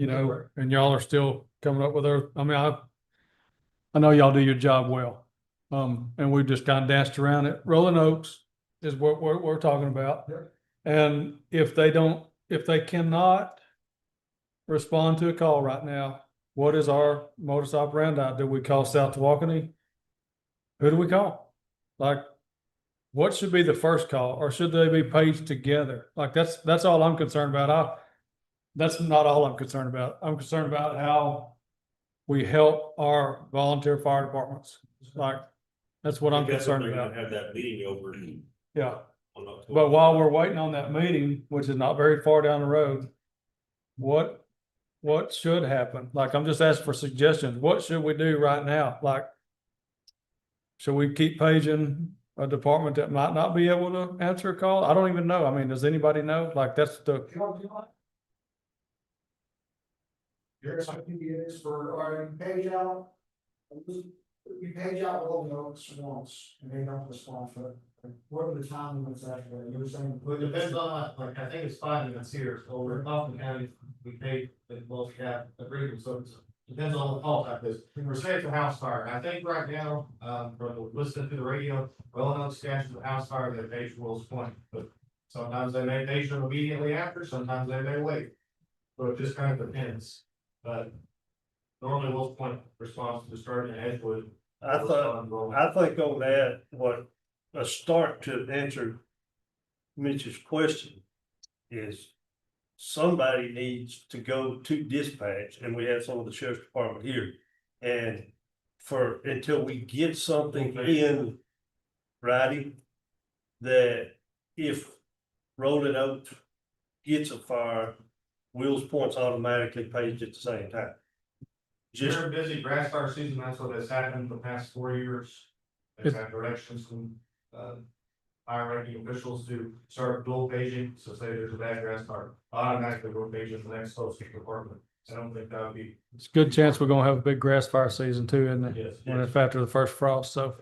and y'all are still coming up with I know y'all do your job well. And we just kind of danced around it. Rolling Oaks is what we're talking about. Yep. And if they cannot respond to a call right now, what is our modus operandi? Do we call South Tawakoni? Who do we call? Like, what should be the first call, or should they be paged together? Like, that's all I'm concerned about. That's not all I'm concerned about. I'm concerned about how we help our volunteer fire departments. Like, that's what I'm concerned We're about. gonna have that meeting over. Yeah. on October. But while we're waiting on that meeting, which is not very far down the road, what should happen? Like, I'm just asking for suggestions. What should we do right now? Like, should we keep paging a department that might not be able to answer a call? I don't even know. I mean, does anybody know? Like, that's the, Here's something it is for, or you page out. You page out all the notes once, and they don't respond for it. What are the time limits actually? You were saying. Well, it depends on, like, I think it's 5 minutes here, so we're in Kaufman County, we pay, well, we have agreement, so it depends on the call type is. We're saying it's a house fire, and I think right now, from listening to the radio, well, enough statute of house fire, they page Wills Point, but sometimes they may page them immediately after, sometimes they may wait. So it just kind of depends, but normally Wills Point responds to starting in Edgewood. I think on that, what a start to answer Mitch's question is somebody needs to go to dispatch, and we have some of the sheriff's department here. And until we get something in writing, that if Rolling Oaks gets a fire, Wills Point's automatically paged at the same time. Just Very busy grass fire season, that's what has happened the past 4 years. They've had directions from, higher ranking officials to start dual paging, so say there's a bad grass fire, automatically go paging the next closest department. I don't think that would be. it's a good chance we're gonna have a big grass fire season too, isn't it? Yes. When it's after the first frost, so.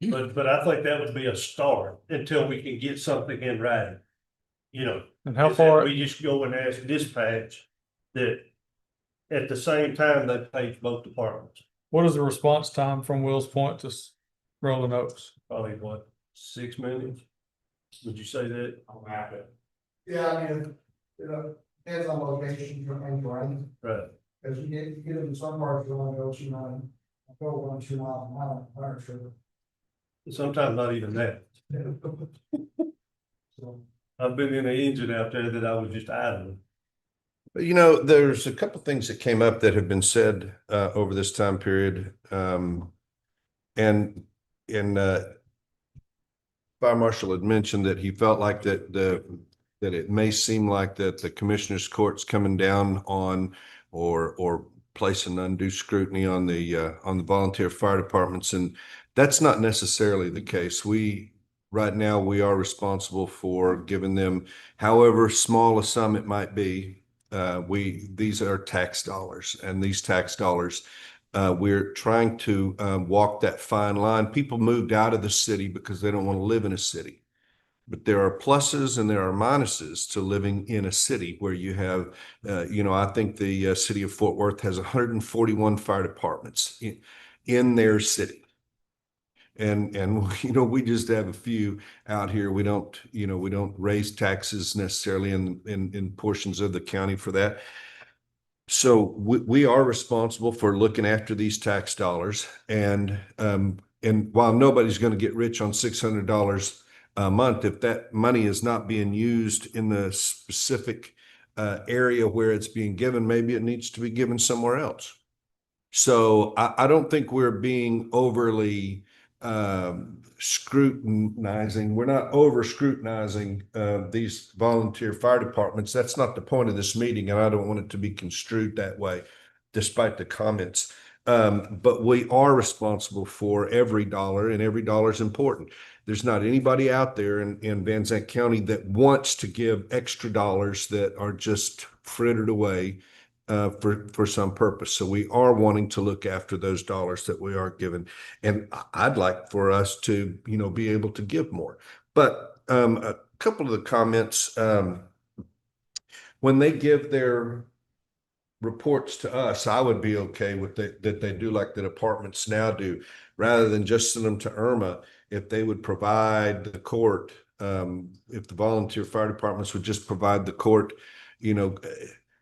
But I think that would be a start until we can get something in writing. And how is that far, we just go and ask dispatch that at the same time they page both departments. what is the response time from Wills Point to Rolling Oaks? Probably what, 6 minutes? Would you say that? I'll map it. Yeah, I mean, depends on location and running, Right. because you get in some parts, you only go 2 miles, go 1-2 miles an hour, fire sure. Sometimes not even that. So. I've been in an engine out there that I was just idling. There's a couple things that came up that have been said over this time period. And Fire Marshal had mentioned that he felt like that it may seem like that the commissioner's court's coming down on or placing undue scrutiny on the volunteer fire departments, and that's not necessarily the case. Right now, we are responsible for giving them however small a sum it might be. These are tax dollars, and these tax dollars, we're trying to walk that fine line. People moved out of the city because they don't want to live in a city. but there are pluses and there are minuses to living in a city where you have, I think the city of Fort Worth has 141 fire departments in their city. And, we just have a few out here. We don't raise taxes necessarily in portions of the county for that. So we are responsible for looking after these tax dollars. And while nobody's going to get rich on $600 a month, if that money is not being used in the specific area where it's being given, maybe it needs to be given somewhere else. So I don't think we're being overly scrutinizing. We're not over scrutinizing these volunteer fire departments. That's not the point of this meeting, and I don't want it to be construed that way, despite the comments. But we are responsible for every dollar, and every dollar is important. There's not anybody out there in Van Zandt County that wants to give extra dollars that are just frittered away for some purpose. So we are wanting to look after those dollars that we are given. And I'd like for us to, be able to give more. But a couple of the comments, when they give their reports to us, I would be okay with that they do like the departments now do, rather than just send them to Irma. If they would provide the court, if the volunteer fire departments would just provide the court,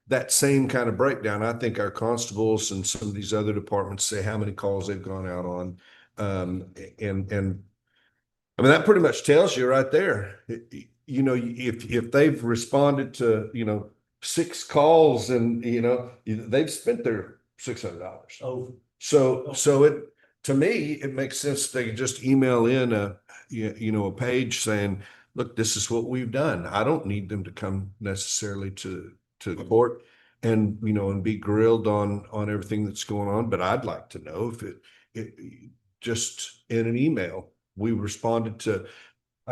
that same kind of breakdown. I think our constables and some of these other departments say how many calls they've gone out on. And I mean, that pretty much tells you right there, if they've responded to, 6 calls and, they've spent their $600. Oh, So to me, it makes sense. They can just email in a page saying, look, this is what we've done. I don't need them to come necessarily to court and, and be grilled on everything that's going on. But I'd like to know if it just in an email, we responded to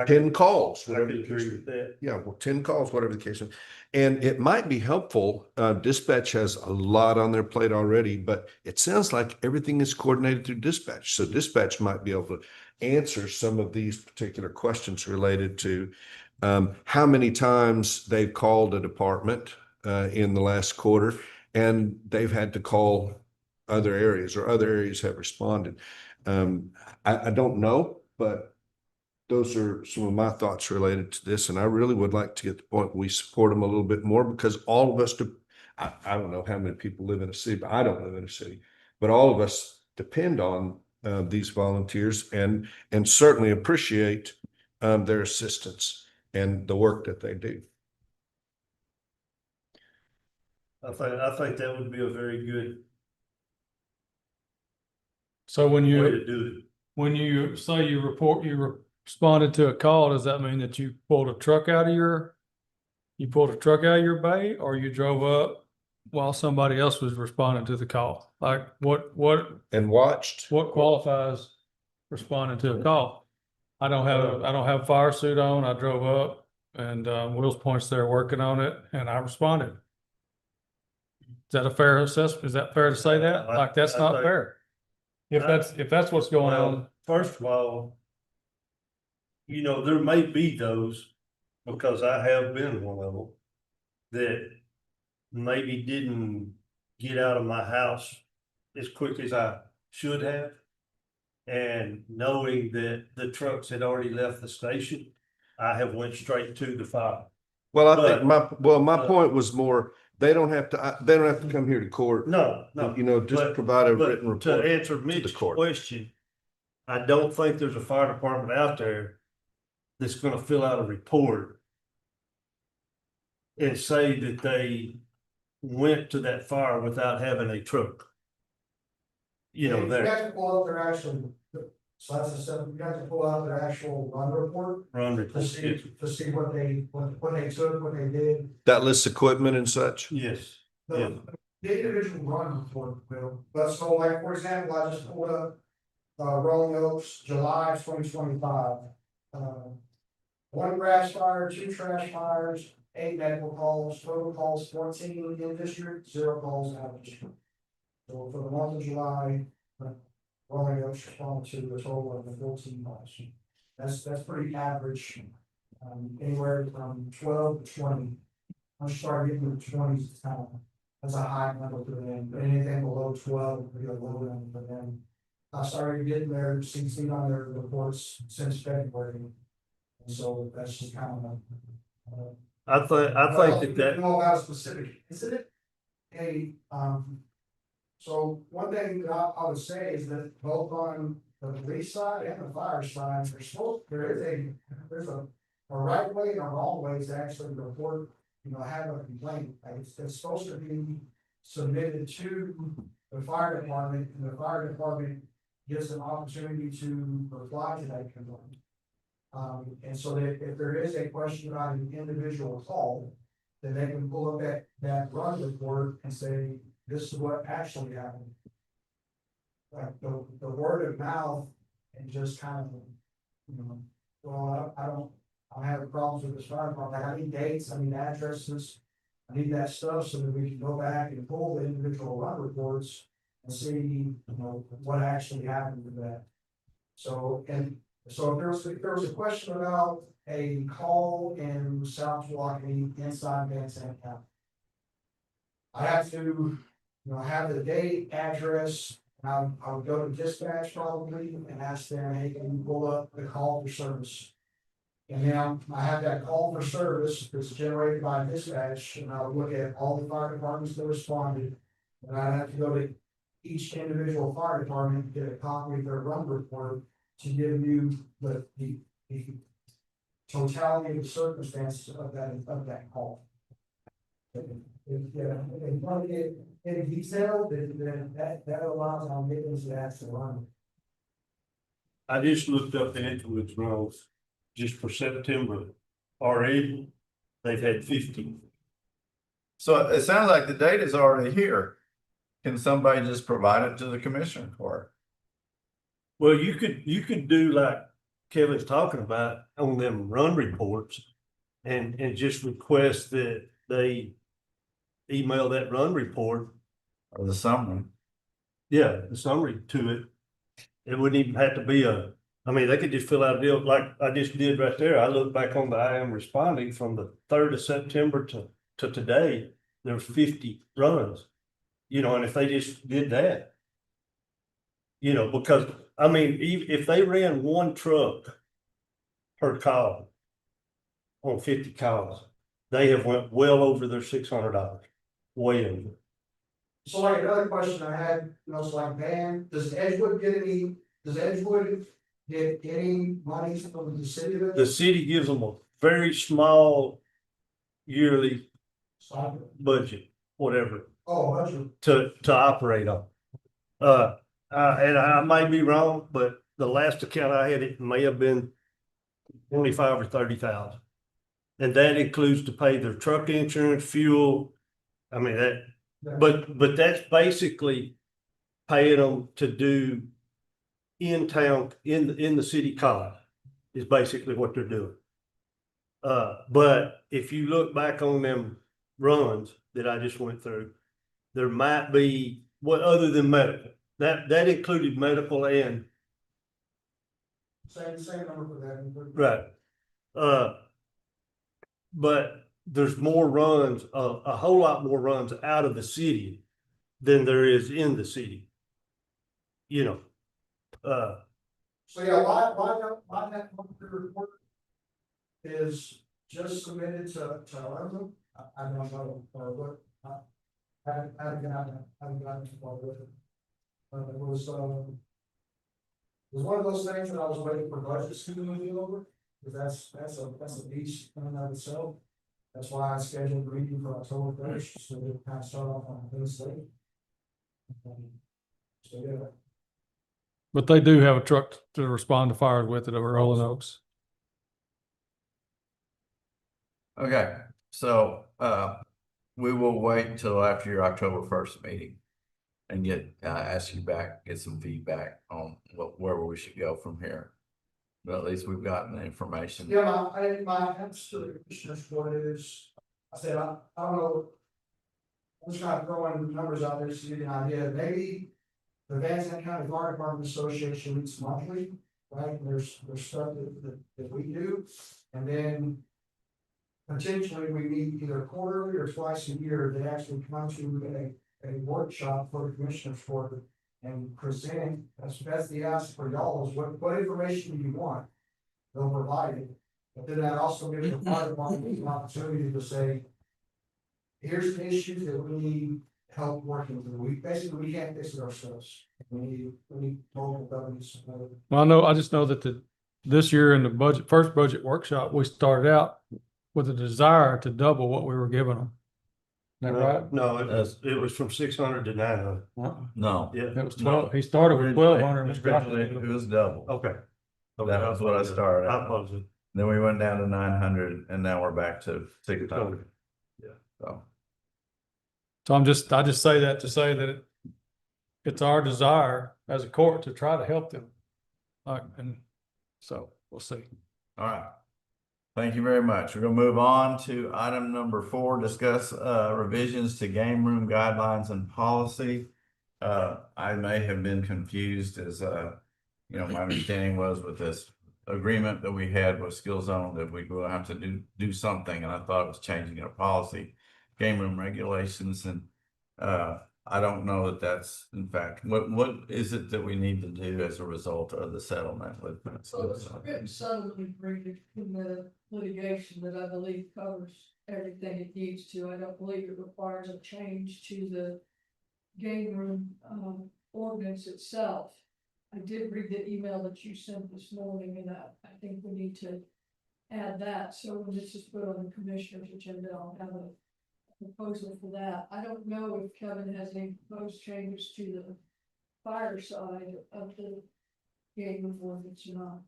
10 calls, I whatever could the case agree is. with that. Yeah, well, 10 calls, whatever the case is. And it might be helpful. Dispatch has a lot on their plate already, but it sounds like everything is coordinated through dispatch. So dispatch might be able to answer some of these particular questions related to how many times they've called a department in the last quarter, and they've had to call other areas, or other areas have responded. I don't know, but those are some of my thoughts related to this. And I really would like to get to the point we support them a little bit more, because all of us do. I don't know how many people live in a city, but I don't live in a city, but all of us depend on these volunteers and certainly appreciate their assistance and the work that they do. I think that would be a very good So when way you, to do it. when you say you responded to a call, does that mean that you pulled a truck out of your bay, or you drove up while somebody else was responding to the call? Like what And watched. qualifies responding to a call? I don't have a fire suit on. I drove up and Will's Point's there working on it, and I responded. Is that a fair assessment? Is that fair to say that? Like, that's not think- fair. If that's what's going on. First of all, there may be those, because I have been one of them, that maybe didn't get out of my house as quick as I should have. And knowing that the trucks had already left the station, I have went straight to the fire. Well, I think my but- point was more, they don't have to come here to court. No, Just but- provide a but written report. to answer Mitch's court. question, I don't think there's a fire department out there that's gonna fill out a report and say that they went to that fire without having a truck. You There, have to pull out their actual, so that's the stuff, you have to pull out their actual run report run to report. see what they took, what they did. That lists equipment and such. Yes, The individual run report will, but so like, for example, I just pulled up Rolling Oaks, July 2025. 1 grass fire, 2 trash fires, 8 medical calls, total calls 14 in district, 0 calls out of district. So for the month of July, Rolling Oaks responded to a total of 14 calls. That's pretty average Anywhere from 12 to 20. Once you start getting to the 20s, it's kind of, that's a high number for them, but anything below 12 would be a low number for them. I started getting their CC on their reports since February. And so that's just kind of. I think that. Know about a specific incident. Hey, so one thing that I would say is that both on the police side and the fire side, there's a right way and a wrong way to actually report, have a complaint. Like it's supposed to be submitted to the fire department, and the fire department gives an opportunity to reply to that complaint. And so that if there is a question about an individual call, then they can pull up that run report and say, this is what actually happened. Like the word of mouth and just kind of, well, I'm having problems with this fire department. I need dates, I need addresses, I need that stuff so that we can go back and pull the individual run reports and see, what actually happened with that. So, so if there was a question about a call in South Milwaukee inside Van Zandt County, I have to, have the date, address, and I would go to dispatch probably and ask them, hey, can you pull up the call for service? And now I have that call for service that's generated by dispatch, and I would look at all the fire departments that responded, and I'd have to go to each individual fire department, get a copy of their run report to give you the totality of the circumstances of that call. If you want to get in detail, then that allows our victims to ask to run. I just looked up the influence runs just for September already. They've had 50. So it sounds like the data is already here. Can somebody just provide it to the commissioner court? Well, you could do like Kevin's talking about on them run reports and just request that they email that run report. Or the summary? Yeah, the summary to it. It wouldn't even have to be they could just fill out a deal like I just did right there. I looked back on the I am responding from the 3rd of September to today, there's 50 runs, and if they just did that, because if they ran one truck per call on 50 calls, they have went well over their $600, way over. So like another question I had, it's like, man, does Edgewood get any money from the city? The city gives them a very small yearly budget, whatever, budget. to operate on. And I might be wrong, but the last account I had, it may have been 25 or 30,000. And that includes to pay their truck insurance, fuel. But that's basically paying them to do in town, in the city college is basically what they're doing. But if you look back on them runs that I just went through, there might be other than medical, that included medical and. Same number for that. Right. But there's more runs, a whole lot more runs out of the city than there is in the city. So yeah, my net monthly report is just submitted to them. I don't know, what, I haven't gotten involved with it. It was one of those things that I was waiting for budgets to be over, because that's a beast in and of itself. That's why I scheduled a meeting for October 1st, so we kind of start off on a clean slate. So yeah. But they do have a truck to respond to fires with it over Rolling Oaks. Okay, so we will wait until after your October 1st meeting and ask you back, get some feedback on where we should go from here. But at least we've gotten the information. Yeah, my answer to the commissioner's court is, I said, I don't know. I'm just kind of throwing numbers out there to give you an idea. Maybe the Van Zandt County Fire Department Association meets monthly, right? And there's stuff that we do, and then potentially we meet either quarterly or twice a year. They actually come to a workshop for the commissioners for and present, that's the ask for y'all, is what information do you want? They'll provide it, but then that also gives the fire department an opportunity to say, here's the issues that we need help working through. We can't fix it ourselves. We need local government support. Well, I just know that this year in the first budget workshop, we started out with a desire to double what we were giving them. Is that right? No, it was from 600 to 900. No. Yeah. It was 12, he started with 1,200. It was double. Okay. That was what I started I out. apologize. Then we went down to 900 and now we're back to 600. Yeah. So, So I just say that to say that it's our desire as a court to try to help them. And so we'll see. all right. Thank you very much. We're gonna move on to item number 4, discuss revisions to game room guidelines and policy. I may have been confused as my understanding was with this agreement that we had with Skill Zone that we will have to do something, and I thought it was changing our policy, game room regulations, and I don't know that that's in fact what is it that we need to do as a result of the settlement with So it's a written settlement agreement in the litigation that I believe covers everything it needs to. I don't believe it requires a change to the game room ordinance itself. I did read the email that you sent this morning, and I think we need to add that. So when this is put on the commissioner's agenda, I'll have a proposal for that. I don't know if Kevin has any proposed changes to the fire side of the game room ordinance or not.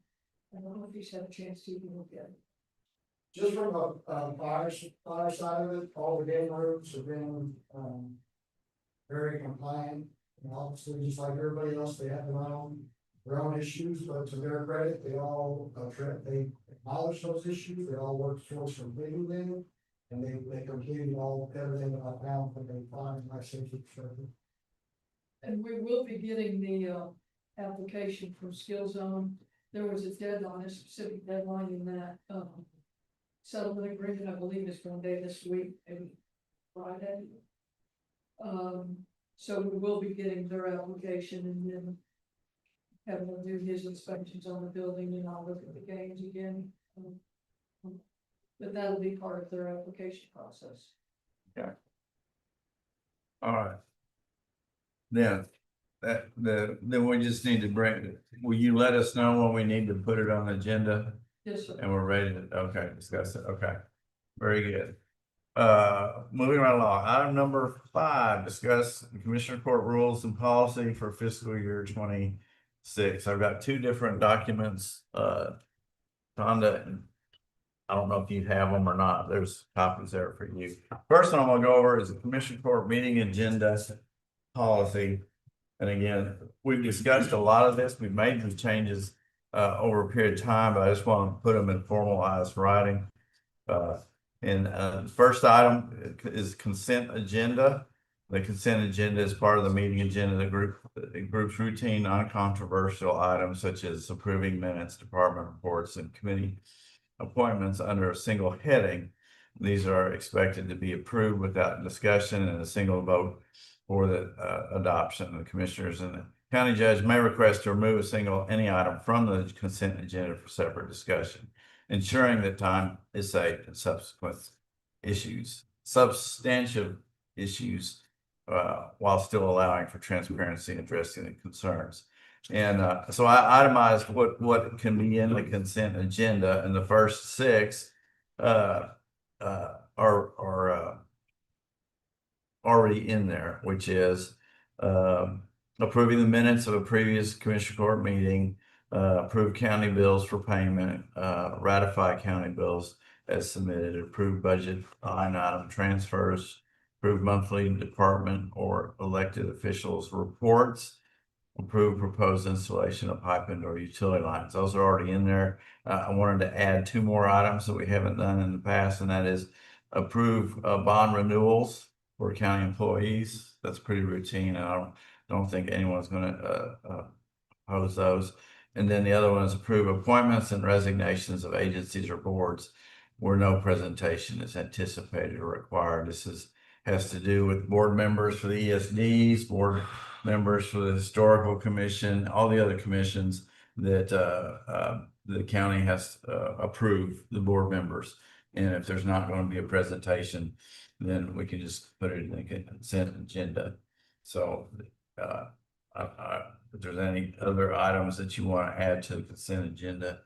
I don't know if he's had a chance to even look at it. Just from a fire side of it, all the game rooms have been, very compliant. And obviously, just like everybody else, they have their own issues, but to their credit, they all, they acknowledge those issues, they all work towards completing them. And they completed everything that I found when they find my safety perspective. And we will be getting the application from Skill Zone. There was a deadline, a specific deadline in that settlement agreement, I believe is one day this week, maybe Friday. So we will be getting their application, and then Kevin will do his inspections on the building, and I'll look at the games again. But that'll be part of their application process. All right. Then then we just need to will you let us know when we need to put it on the agenda Yes, sir. and we're ready to, discuss it. Okay. Very good. Moving right along, item number 5, discuss the Commissioner Court rules and policy for fiscal year 26. I've got 2 different documents, Rhonda, and I don't know if you have them or not. There's copies there for you. First one I'm gonna go over is the Commissioner Court meeting agenda policy. And again, we've discussed a lot of this. We've made some changes over a period of time, but I just want to put them in formalized writing. And the first item is consent agenda. The consent agenda is part of the meeting agenda. The group's routine, non-controversial items such as approving minutes, department reports, and committee appointments under a single heading. These are expected to be approved without discussion and a single vote for the adoption. The commissioners and the county judge may request to remove any item from the consent agenda for separate discussion, ensuring that time is saved in substantive issues, while still allowing for transparency and addressing the concerns. And so I itemized what can be in the consent agenda, and the first 6 are already in there, which is approving the minutes of a previous Commissioner Court meeting, approve county bills for payment, ratify county bills as submitted, approve budget line item transfers, approve monthly department or elected officials reports, approve proposed installation of pipe and or utility lines. Those are already in there. I wanted to add 2 more items that we haven't done in the past, and that is approve bond renewals for county employees. That's pretty routine. I don't think anyone's going to oppose those. And then the other one is approve appointments and resignations of agencies or boards where no presentation is anticipated or required. Has to do with board members for the ESDs, board members for the Historical Commission, all the other commissions that the county has approved the board members. And if there's not going to be a presentation, then we can just put it in the consent agenda. So if there's any other items that you want to add to the consent agenda.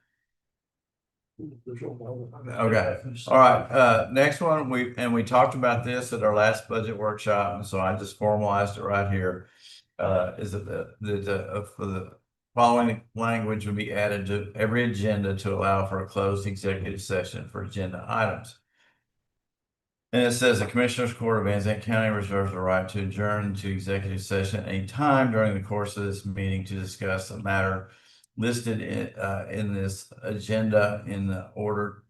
Okay, all right, next one, we talked about this at our last budget workshop, and so I just formalized it right here. Is that for the following language would be added to every agenda to allow for a closed executive session for agenda items. And it says the Commissioners Court of Zandt County reserves the right to adjourn to executive session at any time during the course of this meeting to discuss a matter listed in this agenda in the order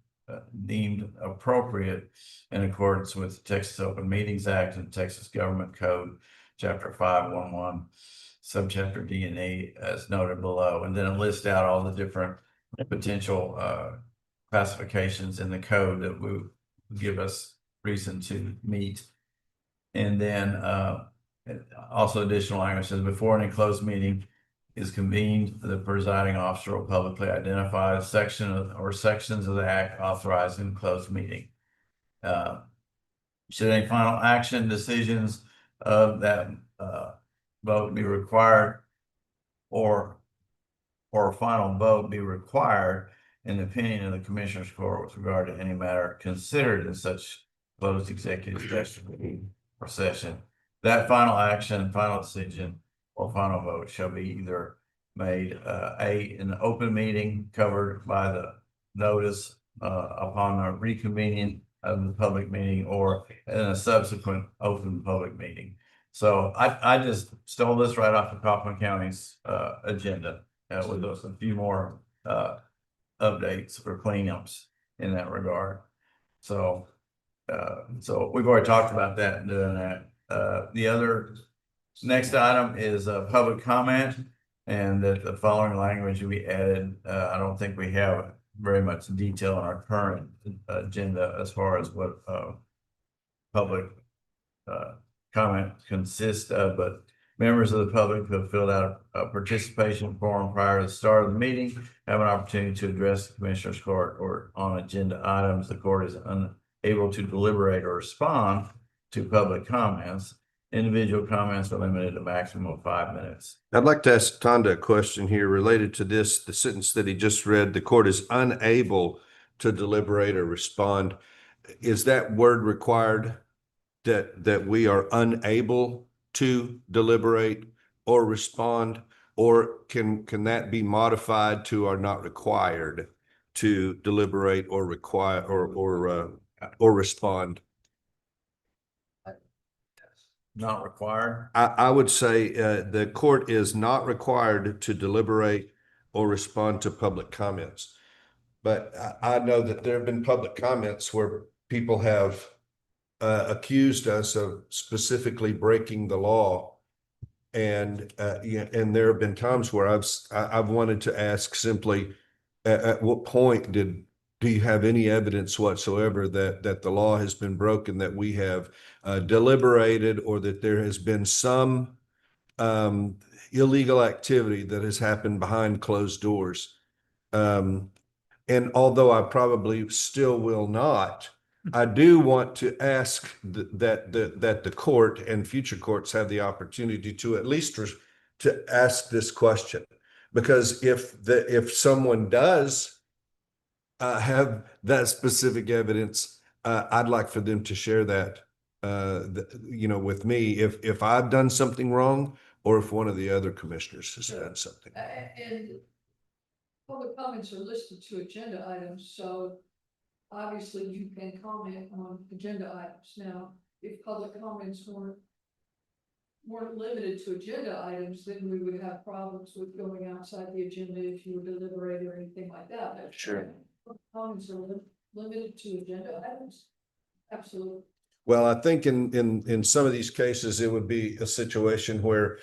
deemed appropriate in accordance with the Texas Open Meetings Act and Texas Government Code, Chapter 511, Subchapter D and E, as noted below. And then it lists out all the different potential classifications in the code that would give us reason to meet. And then also additional language says before any closed meeting is convened, the presiding officer will publicly identify a section or sections of the act authorizing closed meeting. Should any final action decisions of that vote be required or a final vote be required in the opinion of the Commissioners Court with regard to any matter considered in such closed executive session, that final action, final decision, or final vote shall be either made in the open meeting covered by the notice upon the reconvening of the public meeting or in a subsequent open public meeting. So I just stole this right off of Kaufman County's agenda with a few more updates or cleanups in that regard. So we've already talked about that and doing that. The other next item is public comment, and that the following language will be added. I don't think we have very much detail in our current agenda as far as what public comment consists of, but members of the public who have filled out a participation form prior to the start of the meeting have an opportunity to address the Commissioners Court or on agenda items. The court is unable to deliberate or respond to public comments. Individual comments are limited to a maximum of 5 minutes. I'd like to ask Tonda a question here related to this, the sentence that he just read. The court is unable to deliberate or respond. Is that word required, that we are unable to deliberate or respond, or can that be modified to are not required to deliberate or require or respond? Not required. I would say the court is not required to deliberate or respond to public comments. But I know that there have been public comments where people have accused us of specifically breaking the law. And and there have been times where I've wanted to ask simply, at what point do you have any evidence whatsoever that the law has been broken, that we have deliberated, or that there has been some illegal activity that has happened behind closed doors? And although I probably still will not, I do want to ask that the court and future courts have the opportunity to at least to ask this question, because if someone does have that specific evidence, I'd like for them to share that, with me if I've done something wrong, or if one of the other commissioners has done something. And public comments are listed to agenda items, so obviously you can comment on agenda items. Now, if public comments weren't limited to agenda items, then we would have problems with going outside the agenda if you were deliberating or anything like that. But Sure. public comments are limited to agenda items. Absolutely. Well, I think in some of these cases, it would be a situation where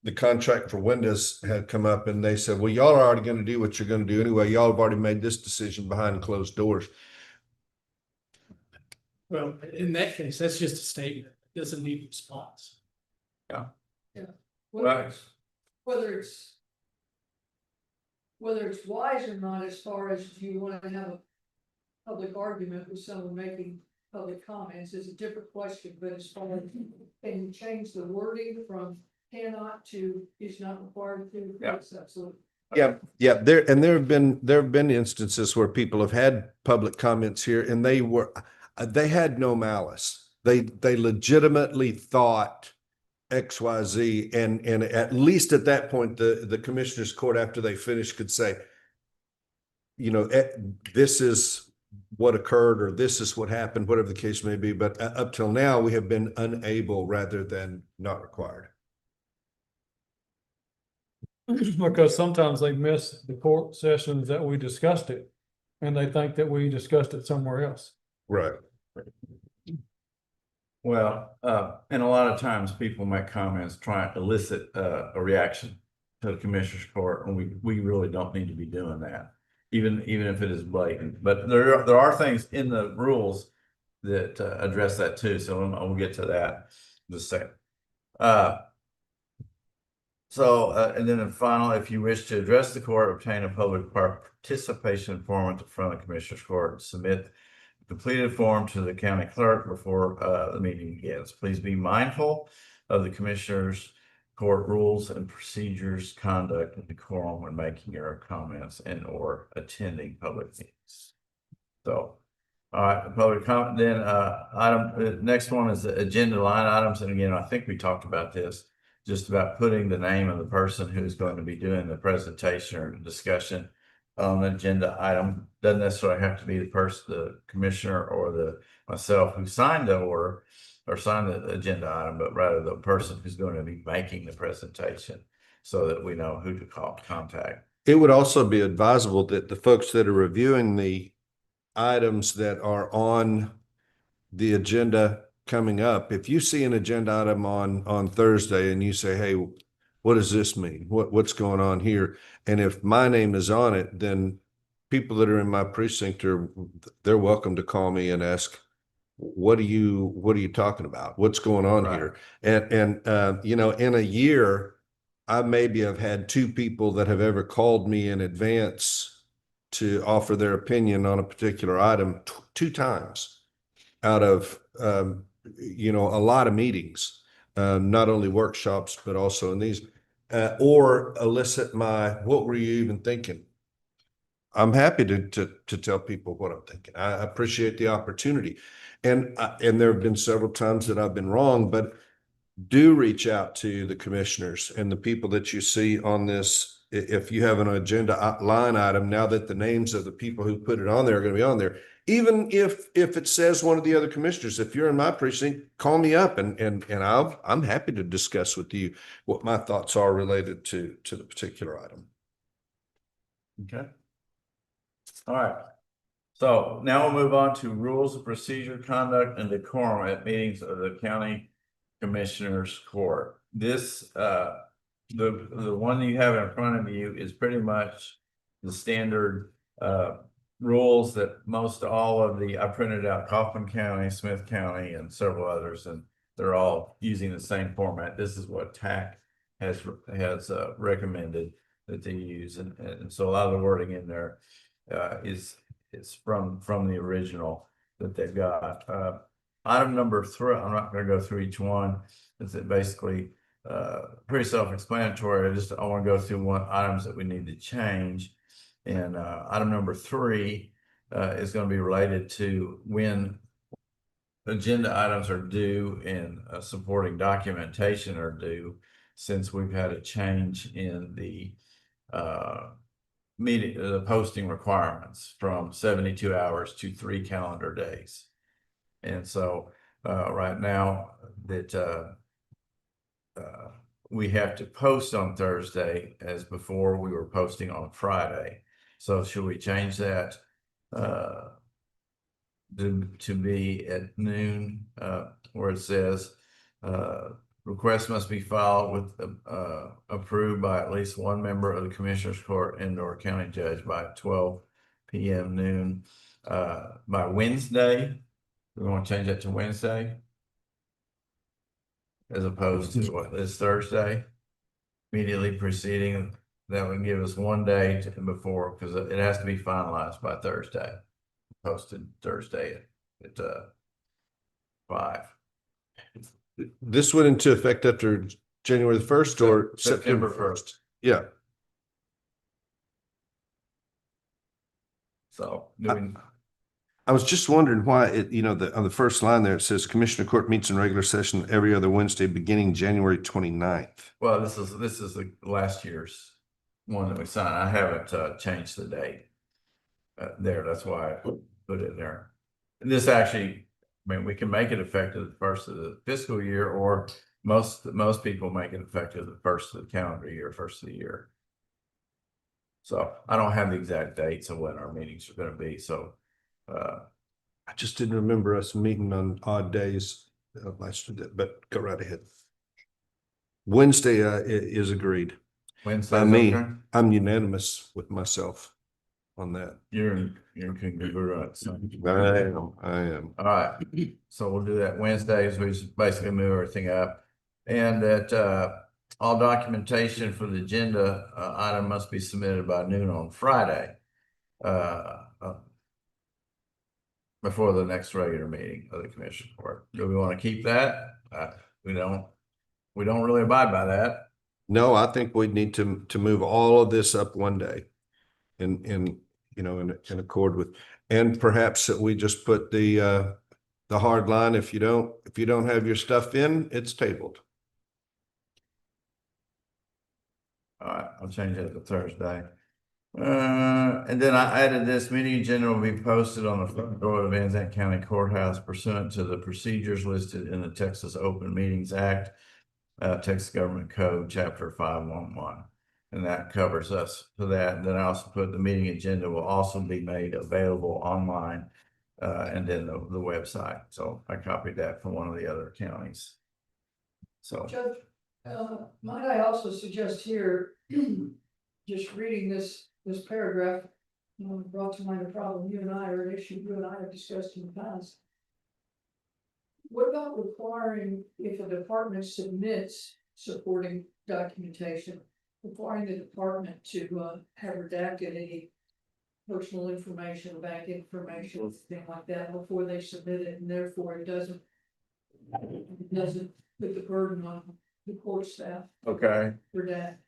the contract for windows had come up and they said, well, y'all are already going to do what you're going to do anyway. Y'all have already made this decision behind closed doors. Well, in that case, that's just a statement. It doesn't need a response. Whether whether it's. Whether it's wise or not, as far as if you wanna have a public argument with someone making public comments is a different question, but as far as. Can you change the wording from cannot to is not required to? Yeah. Yes, absolutely. Yeah, there have been instances where people have had public comments here and they had no malice. They legitimately thought XYZ and at least at that point, the commissioner's court, after they finished, could say, you know, this is what occurred or this is what happened, whatever the case may be. But up till now, we have been unable rather than not required. Because sometimes they miss the court sessions that we discussed it. And they think that we discussed it somewhere else. Right. Well, and a lot of times people make comments trying to elicit a reaction to the commissioner's court, and we really don't need to be doing that, even if it is blatant. But there are things in the rules that address that too. So we'll get to that in just a second. And then final, if you wish to address the court, obtain a public participation form at the front of the commissioner's court, submit completed form to the county clerk before the meeting begins. Please be mindful of the commissioner's court rules and procedures, conduct, and decorum when making your comments and or attending public meetings. So, all right, public comment. Then the next one is the agenda line items. And again, I think we talked about this, just about putting the name of the person who's going to be doing the presentation or discussion on the agenda item. Doesn't necessarily have to be the commissioner or myself who signed the order or signed the agenda item, but rather the person who's going to be making the presentation so that we know who to contact. It would also be advisable that the folks that are reviewing the items that are on the agenda coming up, if you see an agenda item on Thursday and you say, hey, what does this mean? What's going on here? And if my name is on it, then people that are in my precinct they're welcome to call me and ask, what are you talking about? What's going on here? And you know, in a year, I maybe have had 2 people that have ever called me in advance to offer their opinion on a particular item 2 times out of, you know, a lot of meetings, not only workshops, but also in these, or elicit what were you even thinking? I'm happy to tell people what I'm thinking. I appreciate the opportunity. And there have been several times that I've been wrong, but do reach out to the commissioners and the people that you see on this. If you have an agenda line item, now that the names of the people who put it on there are going to be on there, even if it says one of the other commissioners, if you're in my precinct, call me up and I'm happy to discuss with you what my thoughts are related to the particular item. Okay. All right. So now we'll move on to rules of procedure, conduct, and decorum at meetings of the county commissioners court. This the one you have in front of you is pretty much the standard rules that most all of I printed out Kaufman County, Smith County, and several others, and they're all using the same format. This is what TAC has recommended that they use, and so a lot of the wording in there is from the original that they've got. Item number 3, I'm not going to go through each one. It's basically pretty self-explanatory. I want to go through items that we need to change. And item number 3 is going to be related to when agenda items are due and supporting documentation are due, since we've had a change in the posting requirements from 72 hours to 3 calendar days. And so right now that we have to post on Thursday, as before we were posting on Friday. So should we change that to be at noon, where it says, request must be filed with, approved by at least one member of the Commissioners Court and or county judge by 12 p.m. noon, by Wednesday. We want to change that to Wednesday as opposed to what, this Thursday? Immediately preceding, that would give us one day before, because it has to be finalized by Thursday. Posted Thursday at 5. This went into effect after January the 1st or September September 1st? Yeah. So, I was just wondering why it, on the first line there, it says Commissioner Court meets in regular session every other Wednesday beginning January 29th. well, this is the last year's one that we signed. I haven't changed the date. There, that's why I put it there. And this actually, I mean, we can make it effective the first of the fiscal year, or most people make it effective the first of the calendar year, first of the year. So I don't have the exact dates of when our meetings are going to be. So I just didn't remember us meeting on odd days last year, but go right ahead. Wednesday is agreed. Wednesday, By me, okay? I'm unanimous with myself on that. You're congruent. So. I am. All right, so we'll do that Wednesdays. We just basically move everything up, and that all documentation for the agenda item must be submitted by noon on Friday. Before the next regular meeting of the Commission Court. Do we want to keep that? We don't really abide by that. No, I think we need to move all of this up one day in accord with, and perhaps that we just put the hard line. If you don't have your stuff in, it's tabled. All right, I'll change that to Thursday. And then I added this meeting agenda will be posted on the front door of the Van Zandt County Courthouse pursuant to the procedures listed in the Texas Open Meetings Act, Texas Government Code, Chapter 511. And that covers us for that. And then I also put the meeting agenda will also be made available online, and then the website. So I copied that from one of the other counties. So. Judge, might I also suggest here, just reading this paragraph, brought to mind a problem you and I, or an issue you and I have discussed in the past. What about requiring, if a department submits supporting documentation, requiring the department to have redacted any personal information, bank information, thing like that before they submit it, and therefore it doesn't put the burden on the court staff Okay. for that.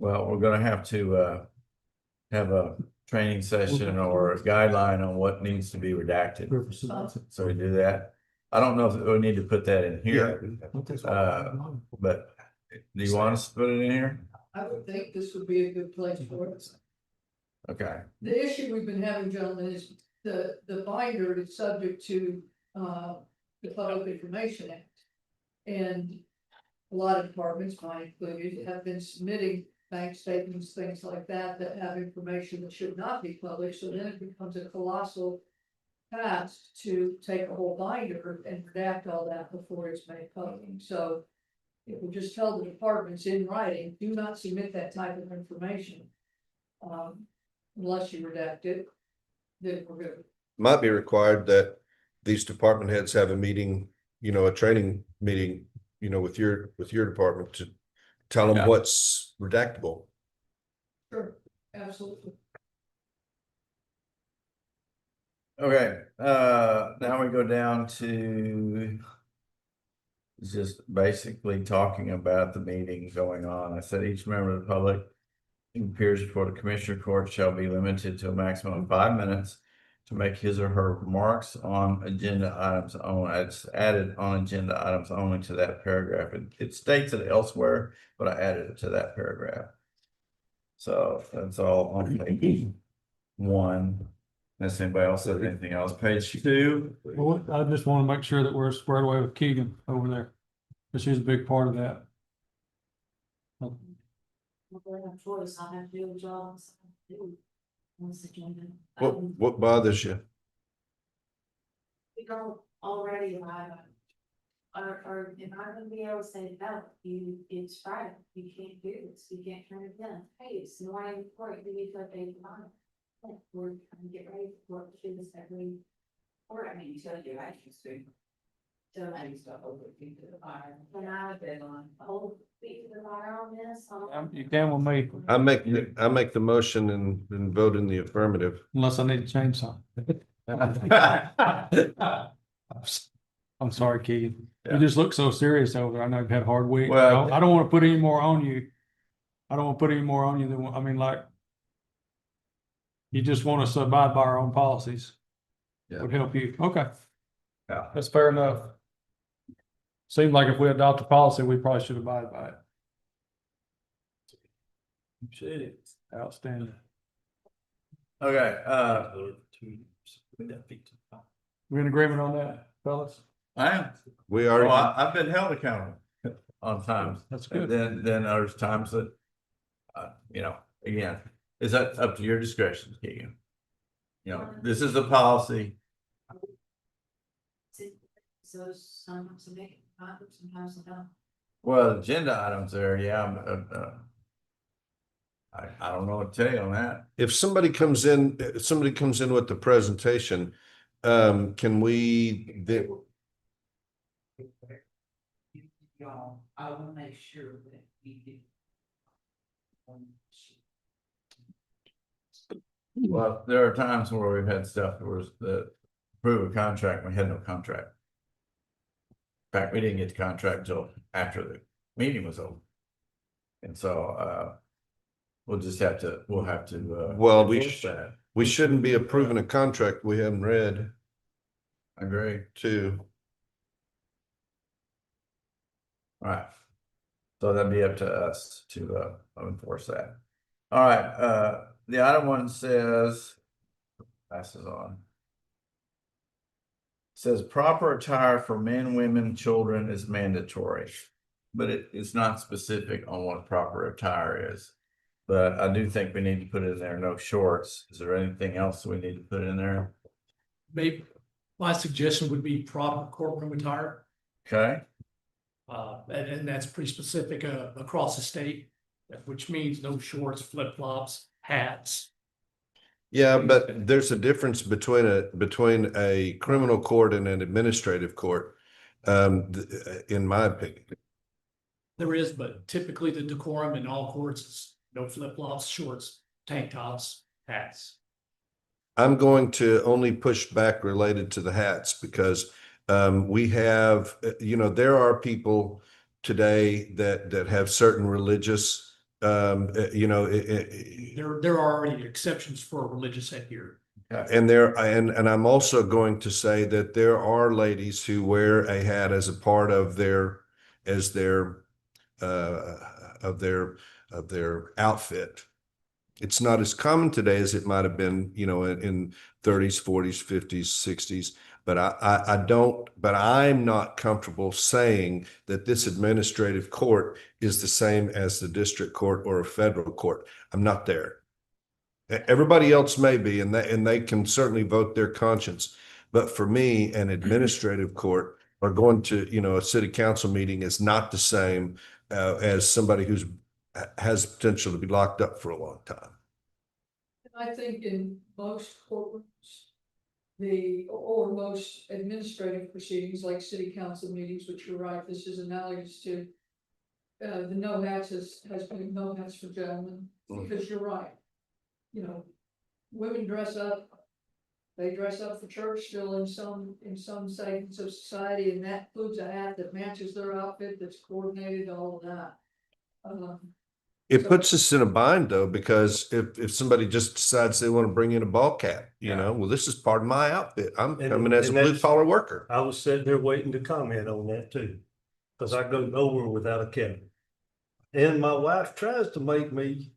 Well, we're gonna have to have a training session or a guideline on what needs to be redacted. So we do that. I don't know if we need to put that in here. But do you want us to put it in here? I would think this would be a good place for it. Okay. The issue we've been having, gentlemen, is the binder is subject to the Public Information Act. And a lot of departments, mine included, have been submitting bank statements, things like that, that have information that should not be published. So then it becomes a colossal task to take a whole binder and redact all that before it's made public. So it will just tell the departments in writing, do not submit that type of information. Unless you redact it, then we're good. Might be required that these department heads have a meeting, a training meeting, with your department to tell them what's redactable. Sure, absolutely. Okay, now we go down to just basically talking about the meeting going on. I said each member of the public who appears before the Commissioner Court shall be limited to a maximum of 5 minutes to make his or her remarks on agenda items only. It's added on agenda items only to that paragraph. It states it elsewhere, but I added it to that paragraph. So that's all on page 1. Unless anybody else has anything else. Page 2. Well, I just want to make sure that we're squared away with Keegan over there, because she's a big part of that. What bothers you? We don't already have. Or if I'm gonna be able to say, no, it's Friday, you can't do this, you can't turn it in, hey, it's morning report, you need to update the monitor. We're trying to get ready for what the students every. Or I mean, you tell your actions to. So I used to hold the feet to the fire, and I've been on, hold feet to the fire on this. You can with me, I make the motion and vote in the affirmative. unless I need to change something. I'm sorry, Keegan. You Yeah. just look so serious over there. I know you've had a hard week. Well- I don't want to put any more on you. I don't want to put any more on you than, I mean, like, you just want us to abide by our own policies. Yeah. Would help you. Okay, Yeah. that's fair enough. Seems like if we adopt a policy, we probably should abide by it. Outstanding. Okay, We in agreement on that, fellas? I am. We Oh, already, I've been held accountable on times. That's And good. then there's times that, again, is that up to your discretion, Keegan? This is a policy. So sometimes they make it, sometimes they don't. Well, agenda items there, yeah, I don't know what to tell you on that. if somebody comes in with the presentation, can we, Y'all, I will make sure that we do. Well, there are times where we've had stuff where the approve a contract, we had no contract. In fact, we didn't get the contract till after the meeting was over. And so, we'll have to. Well, enforce that. we shouldn't be approving a contract we haven't read I agree. too. All right. So that'd be up to us to enforce that. All right, the item one says, passes on. Says proper attire for men, women, children is mandatory, but it's not specific on what proper attire is. But I do think we need to put in there, no shorts. Is there anything else we need to put in there? Maybe, my suggestion would be proper courtroom attire. Okay, And that's pretty specific, across the state, which means no shorts, flip flops, hats. Yeah, but there's a difference between a criminal court and an administrative court, in my opinion. There is, but typically the decorum in all courts is no flip flops, shorts, tank tops, hats. I'm going to only push back related to the hats because we have, there are people today that have certain religious, There are already exceptions for religious headgear. and and I'm also going to say that there are ladies who wear a hat as a part of their outfit. It's not as common today as it might have been, in 30s, 40s, 50s, 60s. But I'm not comfortable saying that this administrative court is the same as the district court or a federal court. I'm not there. Everybody else may be, and they can certainly vote their conscience. But for me, an administrative court or going to, a city council meeting is not the same as somebody has potential to be locked up for a long time. I think in most courtrooms, or most administrative proceedings like city council meetings, which you're right, this is analogous to. The no hats has been no hats for gentlemen, because you're right. Women dress up. They dress up for church still in some segments of society, and that includes a hat that matches their outfit, that's coordinated, all of that. It puts us in a bind though, because if somebody just decides they want to bring in a ball cap, well, this is part of my outfit. I'm coming as a blue collar worker. I was sitting there waiting to comment on that too, because I go nowhere without a cap. And my wife tries to make me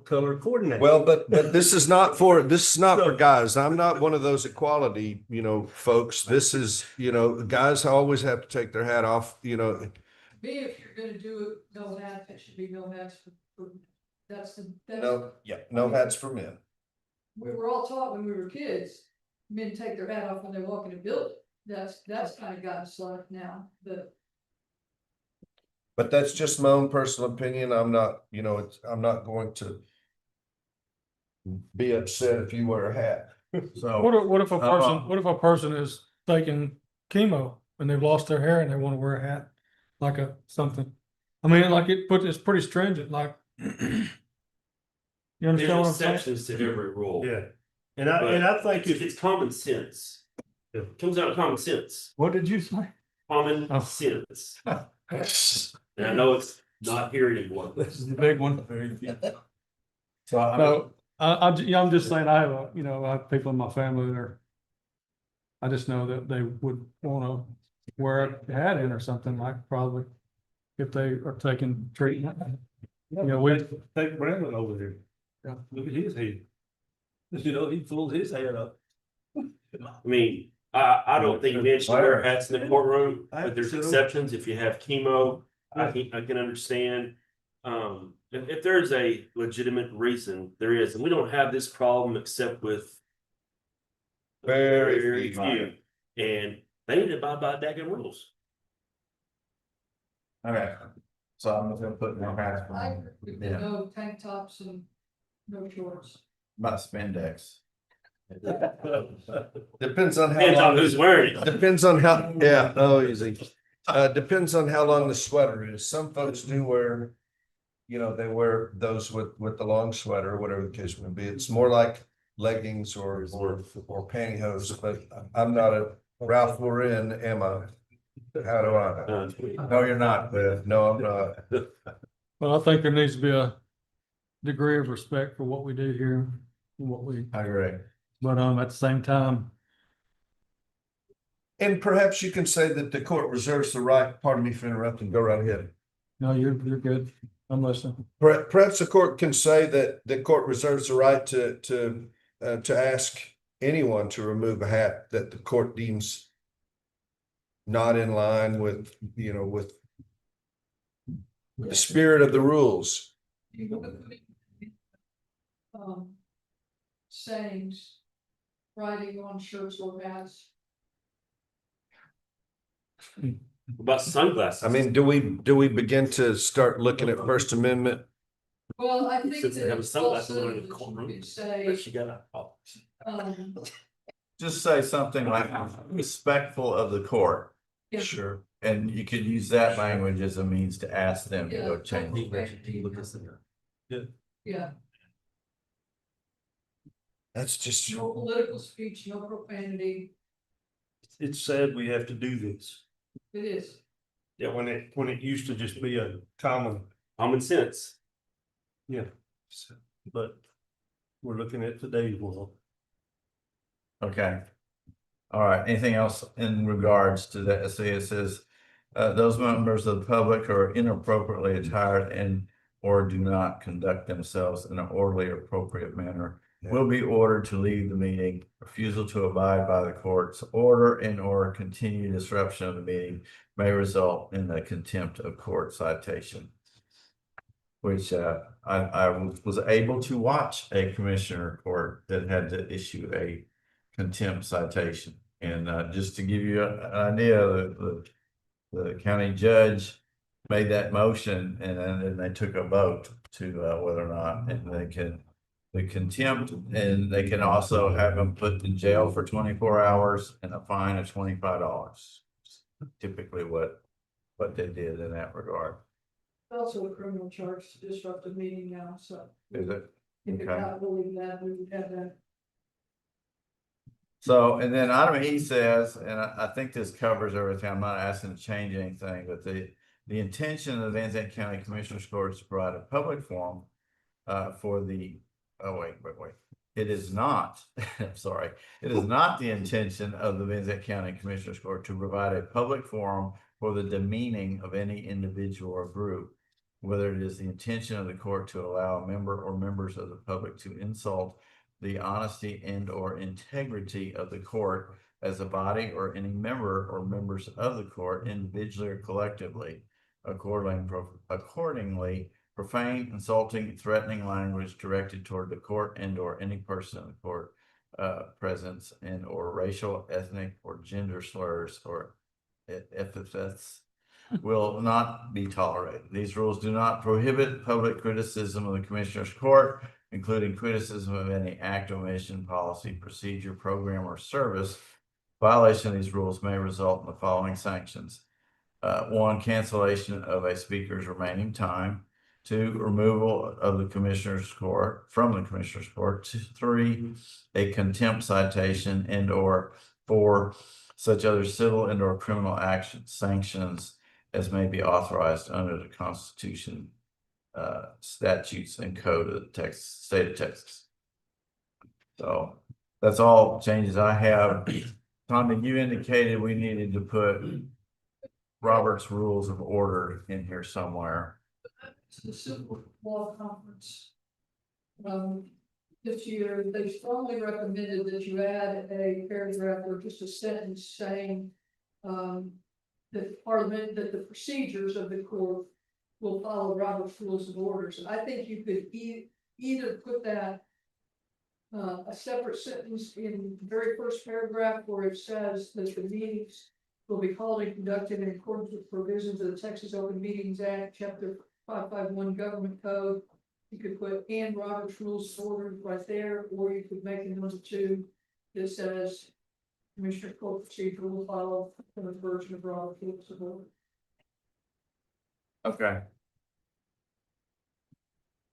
color coordinate. Well, but this is not for guys. I'm not one of those equality, folks. This is, guys always have to take their hat off, Me, if you're gonna do it, no hats, it should be no hats for, that's. No hats for men. we were all taught when we were kids, men take their hat off when they walk in a building. That's kind of gotten slack now, but But that's just my own personal opinion. I'm not, I'm not going to be upset if you wear a hat. So, What if a person is taking chemo and they've lost their hair and they want to wear a hat, like something? I mean, like it's pretty stringent, like. You understand what I'm There's saying? exceptions to every rule. Yeah, and I think It's common sense. It comes out of common sense, What did you say? common Oh. sense. And I know it's not here anymore. This is the big one. so I'm, So I'm just saying, I have I have people in my family that are. I just know that they would want to wear a hat in or something like probably if they are taking treatment. take Brandon over there. Yeah. Look at his head. He pulls his head up. I mean, I don't think men should wear hats in the courtroom, but there's Absolutely. exceptions. If you have chemo, I can understand. If there's a legitimate reason, there is, and we don't have this problem except with very few, and they need to abide by daggone rules. okay. So I'm just gonna put no hats I for agree with yeah, no tank tops and no shorts. about spandex. Depends on how Depends on long, who's wearing it. depends on how, yeah, oh, easy. Depends on how long the sweater is. Some folks do wear, they wear those with the long sweater, whatever the case may be. It's more like leggings or pantyhose, but I'm not a Ralph Lauren, am I? How do I know? No, you're not. No, I'm not. But I think there needs to be a degree of respect for what we do here, and what we. I agree. But at the same time, And perhaps you can say that the court reserves the right, pardon me for interrupting, go right ahead. no, you're good. I'm listening. Perhaps the court can say that the court reserves the right to ask anyone to remove a hat that the court deems not in line with, with the spirit of the rules. Sayings, writing on shirts or hats. What about sunglasses? I mean, do we begin to start looking at First Amendment? Well, I think Since they have that sunglasses also on in the that courtroom. you could say, She got um, Just say something like respectful of the court. yeah, Sure. And you could use that language as a means to ask them to go Yeah. change. yeah, That's just, no political speech, no profanity, It's sad we have to do this. it is. Yeah, when it used to just be a common, common sense. but we're looking at today's world. Okay. All right, anything else in regards to that? See, it says, those members of the public who are inappropriately attired and or do not conduct themselves in an orderly, appropriate manner will be ordered to leave the meeting. Refusal to abide by the court's order and or continued disruption of the meeting may result in a contempt of court citation. Which I was able to watch a commissioner court that had to issue a contempt citation. And just to give you an idea, the county judge made that motion and then they took a vote to whether or not and they can the contempt, and they can also have them put in jail for 24 hours and a fine of $25. Typically what they did in that regard. Also a criminal charge to disrupt the meeting now, so Is it? if it Okay. got really bad, we would have that. So, and then item E says, and I think this covers everything, I'm not asking to change anything, but the intention of the Van Zandt County Commissioners Court is to provide a public forum for the, oh, wait. It is not, I'm sorry, it is not the intention of the Van Zandt County Commissioners Court to provide a public forum for the demeaning of any individual or group, whether it is the intention of the court to allow a member or members of the public to insult the honesty and or integrity of the court as a body or any member or members of the court individually or collectively. Accordingly, profane, insulting, threatening language directed toward the court and or any person in the court presence and or racial, ethnic, or gender slurs or epithets will not be tolerated. These rules do not prohibit public criticism of the Commissioners Court, including criticism of any act, omission, policy, procedure, program, or service. Violation of these rules may result in the following sanctions. 1, cancellation of a speaker's remaining time. 2, removal of the Commissioners Court from the Commissioners Court. 3, a contempt citation, and or 4, such other civil and or criminal action sanctions as may be authorized under the Constitution, statutes and code of the state of Texas. So that's all changes I have. Tommy, you indicated we needed to put Robert's Rules of Order in here somewhere. It's the Civil Law Conference. This year, they strongly recommended that you add a paragraph or just a sentence saying, that Parliament, that the procedures of the court will follow Robert's Rules of Orders. And I think you could either put that a separate sentence in the very first paragraph where it says that the meetings will be called and conducted in accordance with provisions of the Texas Open Meetings Act, Chapter 551 Government Code. You could put and Robert's Rules of Order right there, or you could make a number 2 that says Commissioner Court procedure will follow the version of Robert's Rules of Order. Okay.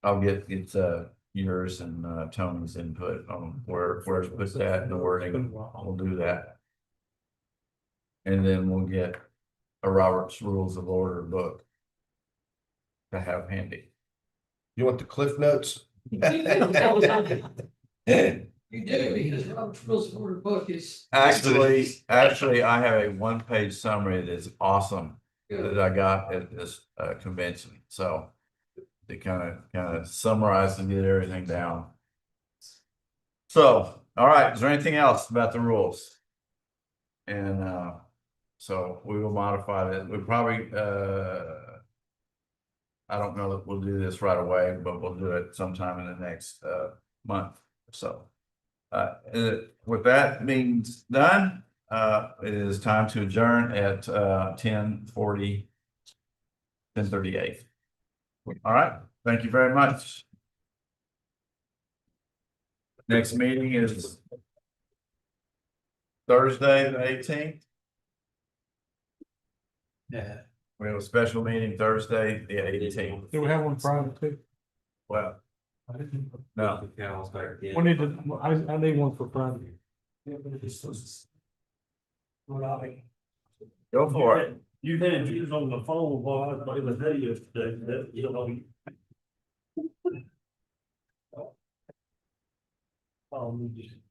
I'll get yours and Tony's input on where to put that in the wording. We'll do that. And then we'll get a Robert's Rules of Order book to have handy. You want the Cliff Notes? You do, because Robert's Rules of Order book is. Actually, I have a 1-page summary that's awesome that I got at this convention. So they kind of summarize and get everything down. So, all right, is there anything else about the rules? And so we will modify that. We probably I don't know that we'll do this right away, but we'll do it sometime in the next month or so. With that means done, it is time to adjourn at 10:38. All right, thank you very much. Next meeting is Thursday, the 18th. Yeah. We have a special meeting Thursday, the 18th. Do we have one Friday too? Well, no, We need to, I need one for Friday. go for it. You had yours on the phone while I was playing the video today, that, you know.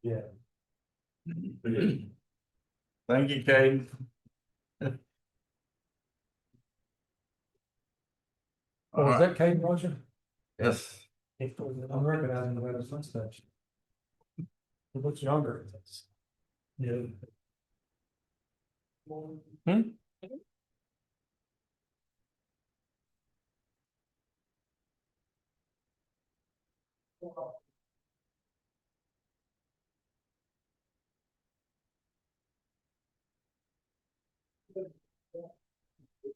Yeah. Thank you, Kate. Oh, is that Kate Roger? Yes. I'm recognizing the better sense that. He looks younger. Yeah. Hmm?